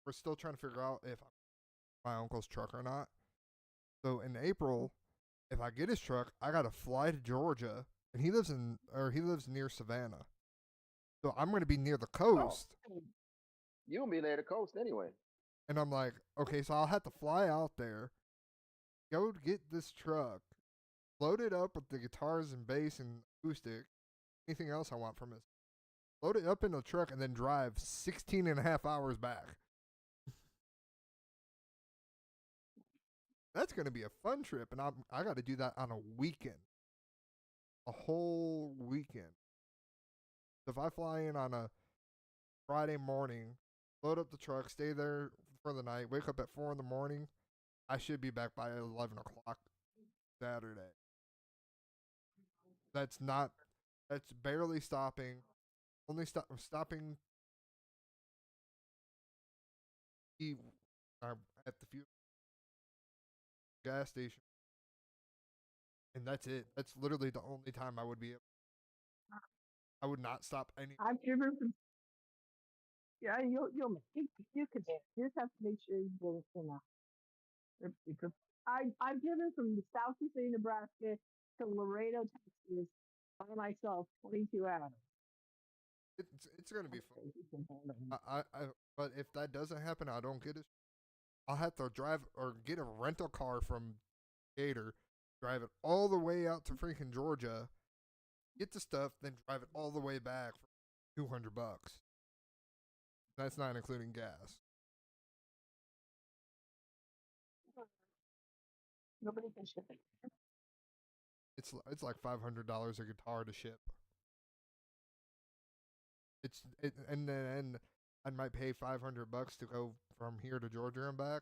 We're still trying to figure out if my uncle's truck or not. So in April, if I get his truck, I gotta fly to Georgia, and he lives near Savannah. So I'm gonna be near the coast. Oh, you'll be near the coast anyway. And I'm like, okay, so I'll have to fly out there, go get this truck, load it up with the guitars and bass and acoustic, anything else I want from it. Load it up in the truck and then drive 16.5 hours back. That's going to be a fun trip, and I got to do that on a weekend. A whole weekend. So if I fly in on a Friday morning, load up the truck, stay there for the night, wake up at 4 in the morning, I should be back by 11 o'clock Saturday. That's barely stopping. Only stopping at the gas station. And that's it. That's literally the only time I would be able. I would not stop any. I've driven from. Yeah, you'll make it. You can do it. You just have to make sure you get it enough. I've driven from the South City, Nebraska to Laredo, Texas by myself 22 hours. It's gonna be fun. But if that doesn't happen, I don't get it. I'll have to drive or get a rental car from Gator, drive it all the way out to freaking Georgia, get the stuff, then drive it all the way back for $200. That's not including gas. Nobody can ship it. It's like $500 a guitar to ship. And I might pay $500 to go from here to Georgia and back,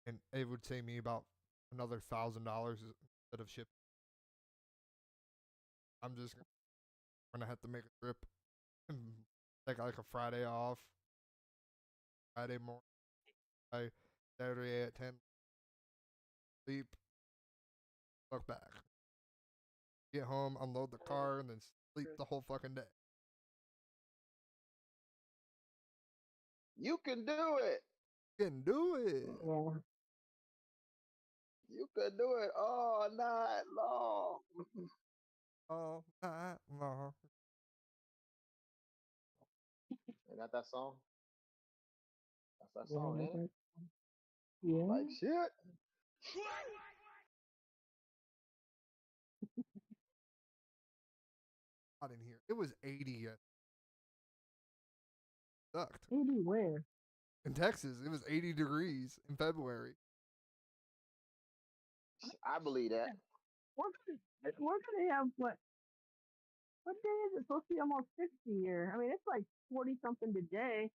and it would save me about another $1,000 instead of shipping. I'm just gonna have to make a trip and take like a Friday off, Friday morning, by Saturday at 10, sleep, look back, get home, unload the car, and then sleep the whole fucking day. You can do it. You can do it. Yeah. You can do it all night long. All night long. Ain't that that song? That's that Yeah. song, ain't it? Yeah. Like shit. Hot in here. It was 80. Sucked. 80 where? In Texas, it was 80 degrees in February. I believe that. We're gonna have what day is it? It's supposed to be almost 60 here. I mean, it's like 40 something today.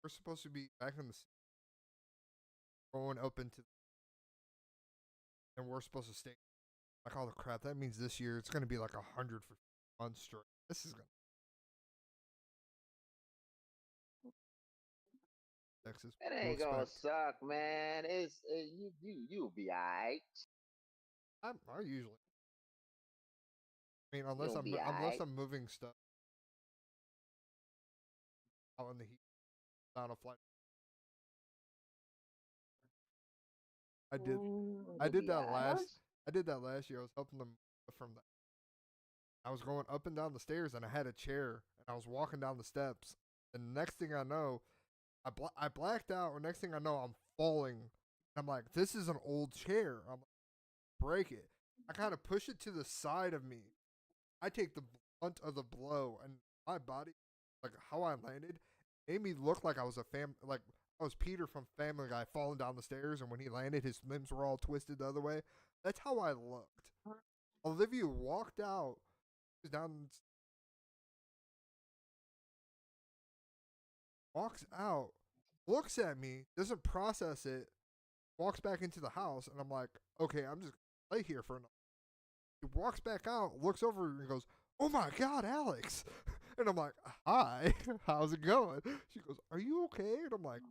We're supposed to be back in the going up into, and we're supposed to stay like all the crap. That means this year it's gonna be like 100 for months straight. This is gonna Texas. It We'll ain't gonna expect. suck, man. You'll be alright. I usually. I mean, You'll be unless alright. I'm moving stuff out in the heat, down a flight. I did. I You'll did be that alright. last. I did that last year. I was helping them from the. I was going up and down the stairs, and I had a chair, and I was walking down the steps. And the next thing I know, I blacked out. And next thing I know, I'm falling. I'm like, this is an old chair. I'm like, break it. I kind of push it to the side of me. I take the brunt of the blow, and my body, like how I landed, made me look like I was like I was Peter from Family Guy falling down the stairs, and when he landed, his limbs were all twisted the other way. That's how I looked. Olivia walked out, down, walks out, looks at me, doesn't process it, walks back into the house, and I'm like, okay, I'm just gonna lay here for another. He walks back out, looks over, and goes, "Oh my God, Alex!" And I'm like, "Hi, how's it going?" She goes, "Are you okay?" And I'm like,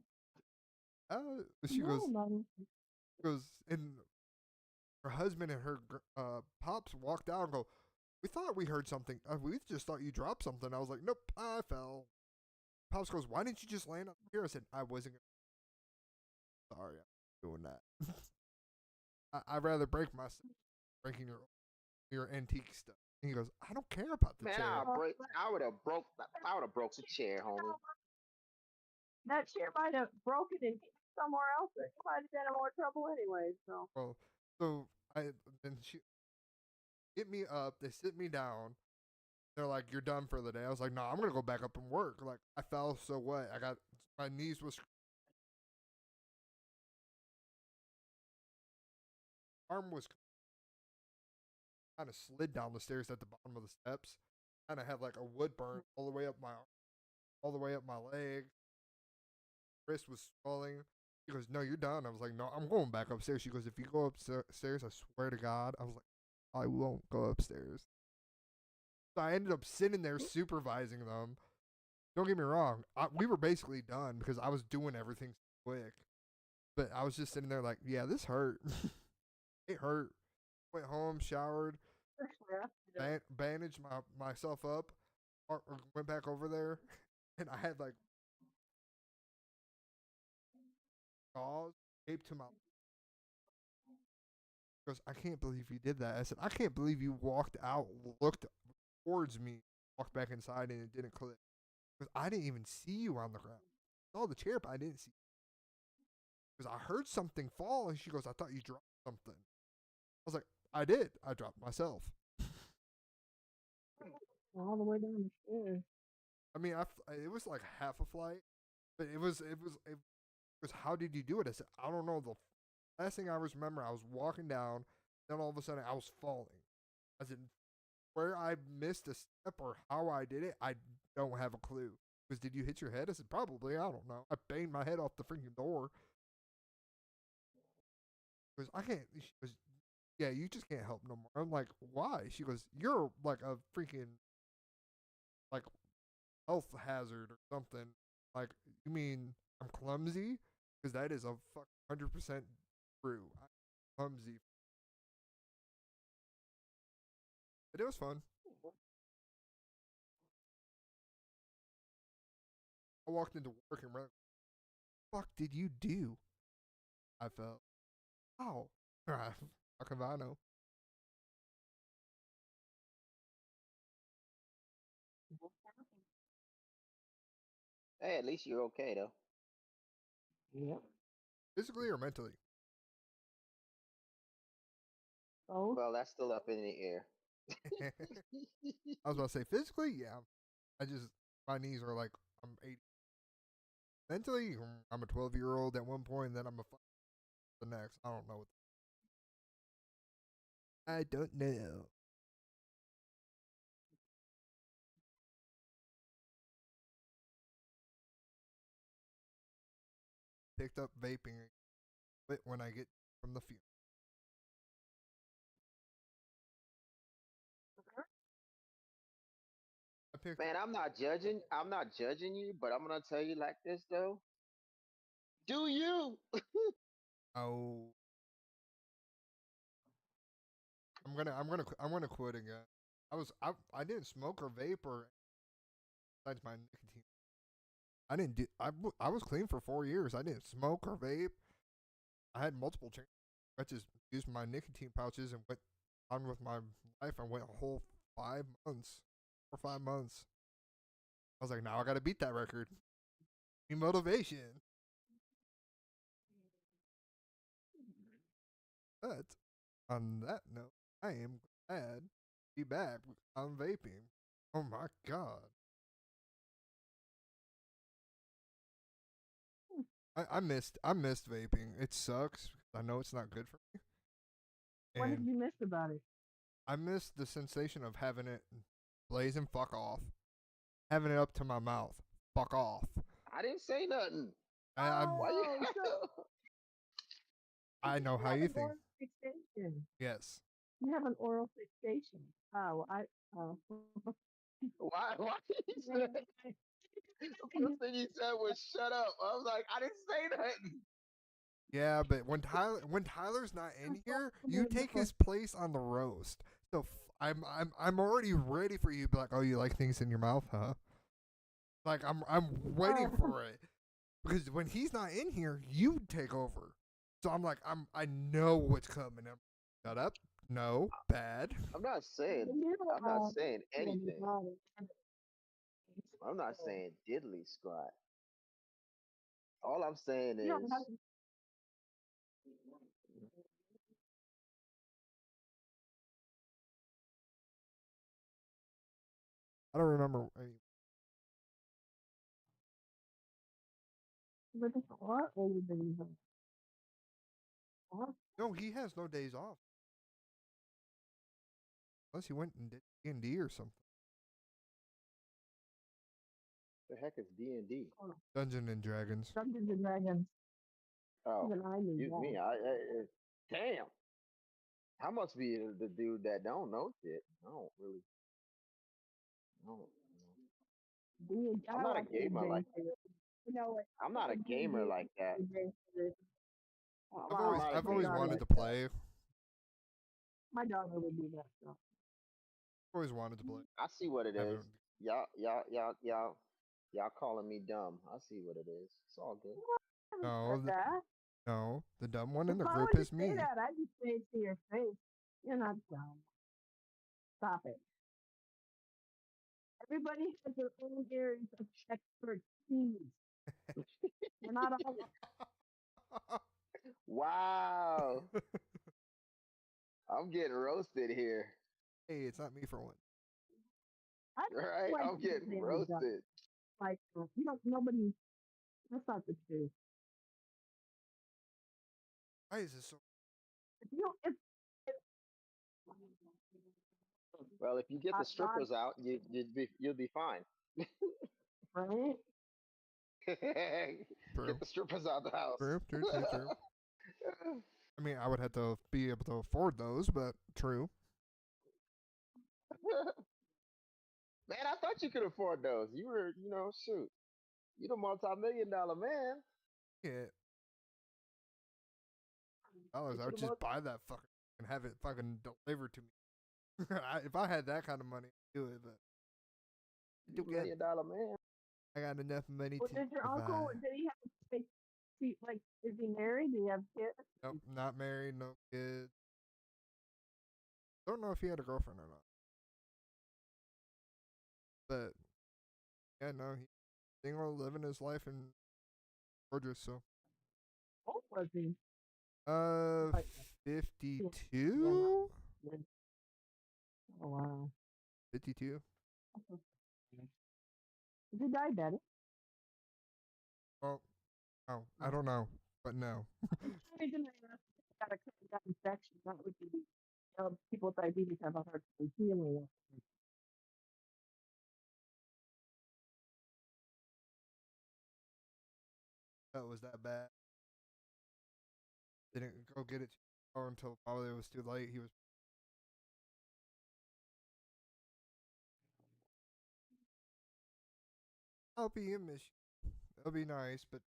She No, man. goes, and her husband and her pops walked out and go, "We thought we heard something. We just thought you dropped something." I was like, "Nope, I fell." Pops goes, "Why didn't you just land up here?" I said, "I wasn't. Sorry, I'm doing that. I'd rather break myself breaking your antique stuff." And he goes, "I don't care about the Man, chair." I would have broke. I would have broke the chair, homie. That chair might have broken and hit somewhere else. And you might have been in more trouble anyway. So Well, so then she get me up. They sit me down. They're like, "You're done for the day." I was like, "No, I'm gonna go back up and work." Like I fell, so what? I got my knees was arm was kind of slid down the stairs at the bottom of the steps. Kind of had like a wood burn all the way up my leg. Wrist was swelling. She goes, "No, you're done." I was like, "No, I'm going back upstairs." She goes, "If you go upstairs, I swear to God." I was like, "I won't go upstairs." So I ended up sitting there supervising them. Don't get me wrong, we were basically done because I was doing everything quick. But I was just sitting there like, "Yeah, this hurt." It hurt. Went home, showered, bandaged myself up, or went back over there, and I had like gauze taped to my. Goes, "I can't believe you did that." I said, "I can't believe you walked out, looked towards me, walked back inside, and it didn't click. Because I didn't even see you on the ground. I saw the chair, but I didn't see you. Because I heard something fall, and she goes, "I thought you dropped something." I was like, "I did. I dropped myself." all the way down the stairs. I mean, it was like half a flight, but it was. How did you do it? I said, "I don't know. Last thing I was remember, I was walking down, then all of a sudden I was falling. As in, where I missed a step or how I did it, I don't have a clue. Because did you hit your head? I said, probably. I don't know. I banged my head off the freaking door. Because I can't. She goes, yeah, you just can't help no more. I'm like, why? She goes, you're like a freaking like health hazard or something. Like, you mean I'm clumsy? Because that is a 100% true. I'm clumsy. But it was fun. I walked into work and ran. Fuck did you do? I felt. Oh. How come I know? Hey, at least you're okay though. Yep. Physically or mentally? Oh, Well, that's still up in the air. I was about to say physically, yeah. I just my knees are like I'm 80. Mentally, I'm a 12-year-old at one point, and then I'm the next. I don't know. I don't know. Picked up vaping when I get from the field. I picked. Man, I'm not judging. I'm not judging you, but I'm gonna tell you like this though. Do you? Oh, I'm gonna quit again. I didn't smoke or vape or besides my nicotine. I didn't do. I was clean for 4 years. I didn't smoke or vape. I had multiple changes. I just used my nicotine pouches and went on with my life. I went a whole 5 months, 4 or 5 months. I was like, now I got to beat that record. Need motivation. But on that note, I am glad to be back on vaping. Oh my god. I missed vaping. It sucks. I know it's not good for me. what did And you miss about it? I miss the sensation of having it blaze and fuck off. Having it up to my mouth. Fuck off. I didn't say nothing. I'm Why you? Oh, so I know you how have you an think. oral fixation. Yes. You have an oral fixation. Oh, oh. Why? Why did you say? The first thing you said was "shut up." I was like, I didn't say nothing. Yeah, but when Tyler's not in here, you take his place on the roast. So I'm already ready for you to be like, oh, you like things in your mouth, huh? Like I'm waiting Oh, for it because when he's not in here, you take over. So I'm like I know what's coming. Shut up. No, bad. I'm not saying. you I'm not know, saying yeah, you anything. got it. I'm not saying diddly squat. All I'm saying You don't have is, I don't remember. but it's what older than you have. What? No, he has no days off unless he went and did D&D or something. the heck is D&D? Oh, Dungeon and Dragons. Dungeons and Dragons. Oh, Even I knew excuse that. me. Damn. I must be the dude that don't know shit. I don't really. I don't, I'm I not a like gamer like. adventure. You know what? I'm I not a like gamer D&D like that. adventure. I've I'm always Wow, not a I've my always gamer daughter, wanted like to that. play. my daughter would do that stuff. Always wanted to play. I see what it is. Haven't. Y'all calling me dumb. I see what it is. It's all good. I haven't No, said that. no. The dumb one If in the I group were to is say me. that, I'd just say it to your face. You're not dumb. Stop it. Everybody has their own areas of expertise. We're not all. Wow. I'm getting roasted here. Hey, it's not me for one. I Right? don't like I'm people getting saying I'm dumb. roasted. Like you know, nobody. That's not the truth. Why is this so? If you if Well, if you get the not strippers out, you'll be fine. right. True. Get the strippers out the house. True. True. True. True. I mean, I would have to be able to afford those, but true. Man, I thought you could afford those. You were, shoot, you the multi-million-dollar man. Yeah. Dollars, I You would the just buy that fucking and have it fucking delivered to me. If I had that kind of money, I'd do it. But I do get multi-million-dollar man. I got enough money Well, to did your uncle? survive. Did he have like, like? Is he married? Do you have kids? Nope, not married, no kids. Don't know if he had a girlfriend or not. But yeah, no, he's single, living his life in Georgia. So, What was he? Like, yeah. 52, Yeah. Oh wow. 52. Is he diabetic? Well, oh, I don't know, but no. Reason I asked if he got a that infection. That would be people with diabetes have a hard time healing it. That was that bad. Didn't go get it until probably it was too late. He was. I'll be in Michigan. It'll be nice, but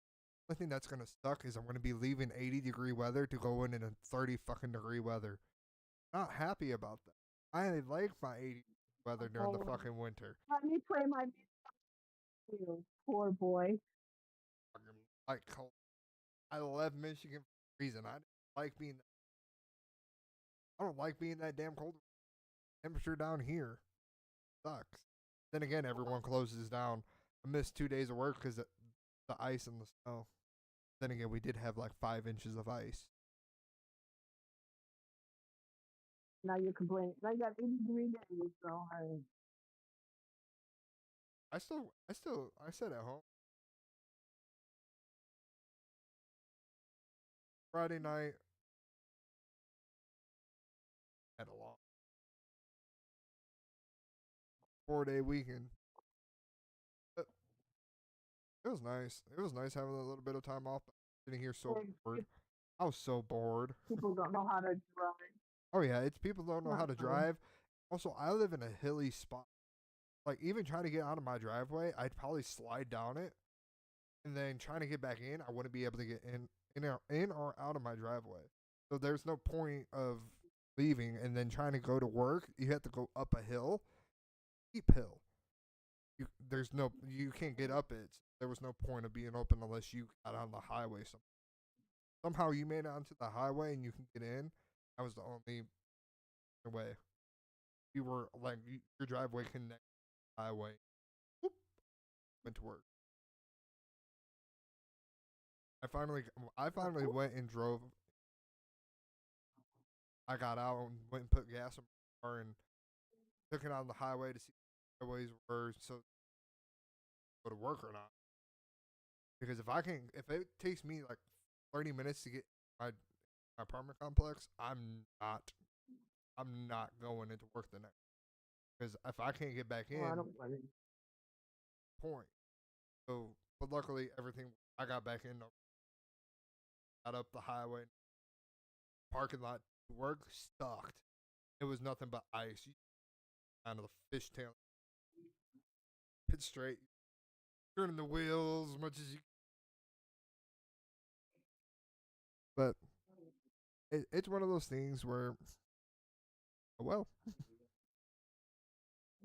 the only thing that's gonna suck is I'm gonna be leaving 80-degree weather to go in a 30 fucking degree weather. Not happy about that. I like my 80 weather during the Oh, fucking winter. let me play my music too. Poor boy. Fucking like cold. I left Michigan for a reason. I didn't like being. I don't like being that damn cold. Temperature down here sucks. Then again, everyone closes down. I missed 2 days of work because the ice and the snow. Then again, we did have like 5 inches of ice. Now you're complaining. I got 80-degree days, so I sit at home. Friday night, had a long 4-day weekend. But it was nice. It was nice having a little bit of time off. Sitting here so bored. I was so bored. people don't know how to drive. Oh yeah, it's people don't know how Not to fun. drive. Also, I live in a hilly spot. Like even trying to get out of my driveway, I'd probably slide down it, and then trying to get back in, I wouldn't be able to get in or out of my driveway. So there's no point of leaving and then trying to go to work. You have to go up a hill, steep hill. You can't get up it. There was no point of being open unless you got on the highway. Somehow you made it onto the highway and you can get in. That was the only way. You were like your driveway connected to the highway. Whoop, went to work. I finally went and drove. I got out and went and put gas in my car and took it on the highway to see if the highways were so go to work or not. Because if it takes me like 30 minutes to get my apartment complex, I'm not going into work the next. Because if I can't get back in, Oh, I don't blame you. point. So, but luckily everything I got back in, got up the highway, parking lot to work stocked. It was nothing but ice. You kind of the fishtail, pit straight, turning the wheels as much as you. But it's one of those things where, well,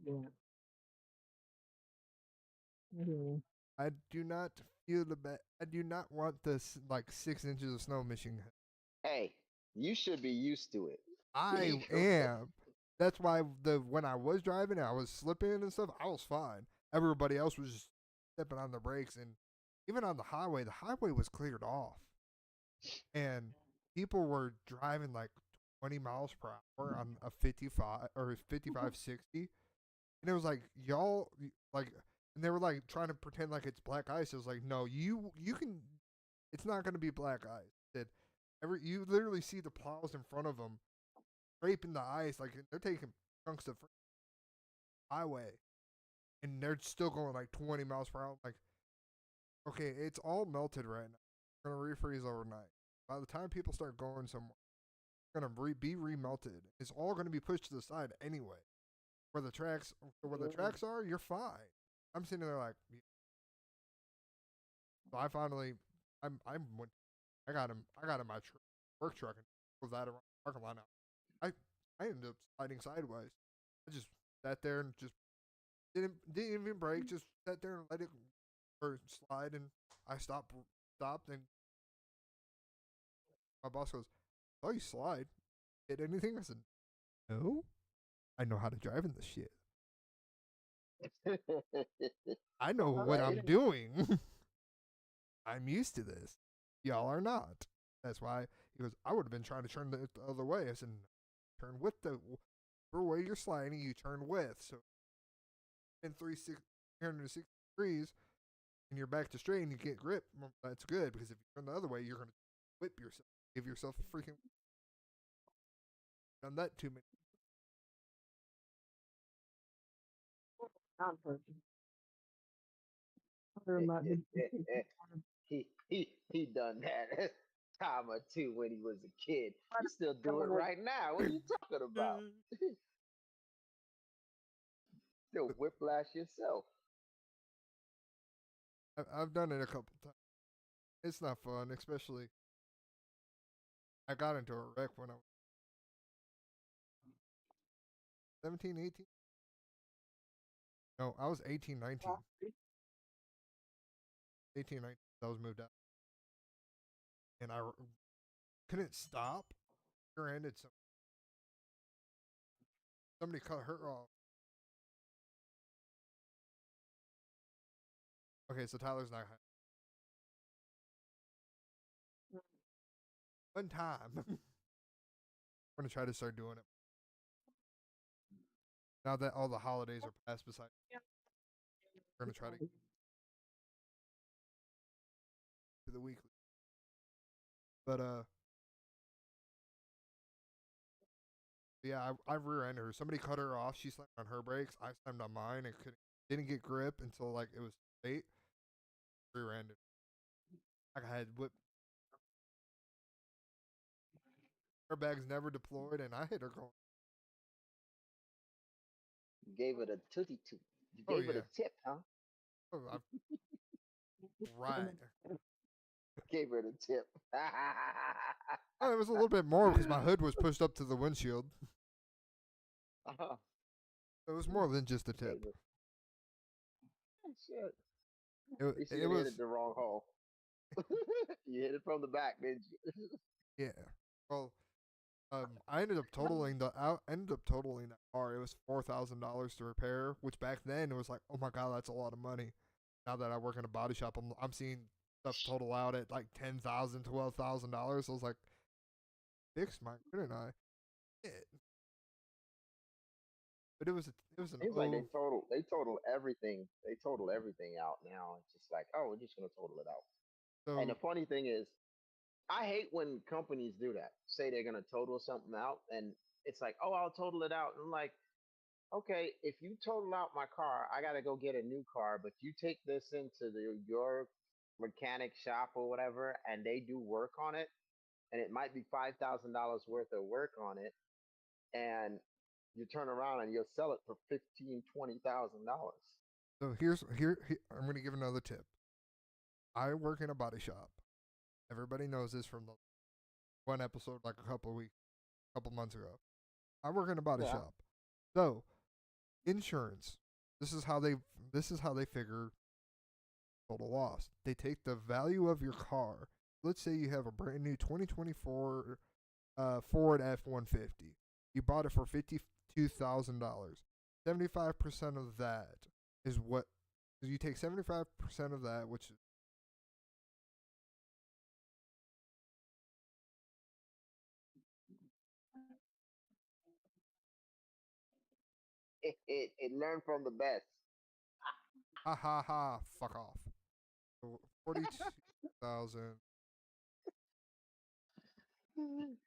Yeah. Mm-hmm. I do not feel the bad. I do not want this like 6 inches of snow Michigan. Hey, you should be used to it. I am. That's why when I was driving, I was slipping and stuff. I was fine. Everybody else was just stepping on the brakes, and even on the highway was cleared off, and people were driving like 20 miles per hour on a 55 or 55 60, and it was like y'all like, and they were like trying to pretend like it's black ice. It was like, no, you can. It's not going to be black ice. You literally see the plows in front of them scraping the ice like they're taking chunks of highway, and they're still going like 20 miles per hour. Like, okay, it's all melted right now. It's gonna refreeze overnight. By the time people start going somewhere, it's gonna be remelted. It's all gonna be pushed to the side anyway. Where the tracks are, you're fine. I'm sitting there like, yeah. So I finally, went, I got in my work truck and was that around the parking lot. Now. I ended up sliding sideways. I just sat there and just didn't even brake. Just sat there and let it or slide, and I stopped, and my boss goes, "Oh, you slide? Hit anything?" I said, "No, I know how to drive in this shit. I know what Right? I'm doing. I'm used to this. Y'all are not." That's why he goes, "I would have been trying to turn the other way." I said, "Turn with the for where you're sliding, you turn with. So in 360 degrees, and you're back to straight and you get grip, well, that's good because if you turn the other way, you're going to whip yourself. Give yourself a freaking done that too many." Non-person. The he done that time or two when he was a kid. but You still do it someone right now. What are you talking about? Still whiplash yourself. I've done it a couple times. It's not fun, especially I got into a wreck when I was 17, 18. No, I was 18, 19. 18, 19. I was moved out. And I couldn't stop. Rear-ended somebody cut her off. Okay, so Tyler's not high. One time. I'm going to try to start doing it. Now that all the holidays are past beside, we're going to try to get to the weekly. But, yeah, I rear-ended her. Somebody cut her off. She slammed on her brakes. I slammed on mine and didn't get grip until, like, it was late. Rear-ended. I had whipped. Her bags never deployed, and I hit her going, You gave it a tootsie toot. You "Oh, gave it yeah. a tip, huh? Oh, right." Gave it a tip. Oh, it was a little bit more because my hood was pushed up to the windshield. uh-huh. It was more than just a Gave tip. it. Shit. It, You should it have hit was, it the wrong hole. You hit it from the back, didn't you? yeah. Well, I ended up totaling that car. It was $4,000 to repair, which back then it was like, oh my god, that's a lot of money. Now that I work in a body shop, I'm seeing stuff total out at like $10,000, $12,000. So I was like, fix my, couldn't I? It. But it was an Seems like oh, they total everything. They total everything out now. It's just like, oh, we're just gonna total it out. And the so funny thing is, I hate when companies do that. Say they're gonna total something out, and it's like, oh, I'll total it out. And I'm like, okay, if you total out my car, I gotta go get a new car. But you take this into your mechanic shop or whatever, and they do work on it, and it might be $5,000 worth of work on it, and you turn around and you'll sell it for 15, $20,000. I'm gonna give another tip. I work in a body shop. Everybody knows this from the one episode like a couple months ago. I work in a body Yeah. shop. So, insurance. This is how they figure total loss. They take the value of your car. Let's say you have a brand new 2024 Ford F-150. You bought it for $52,000. 75% of that is what you take 75% of that, which is It learned from the best. ha ha ha, fuck off. So 42,000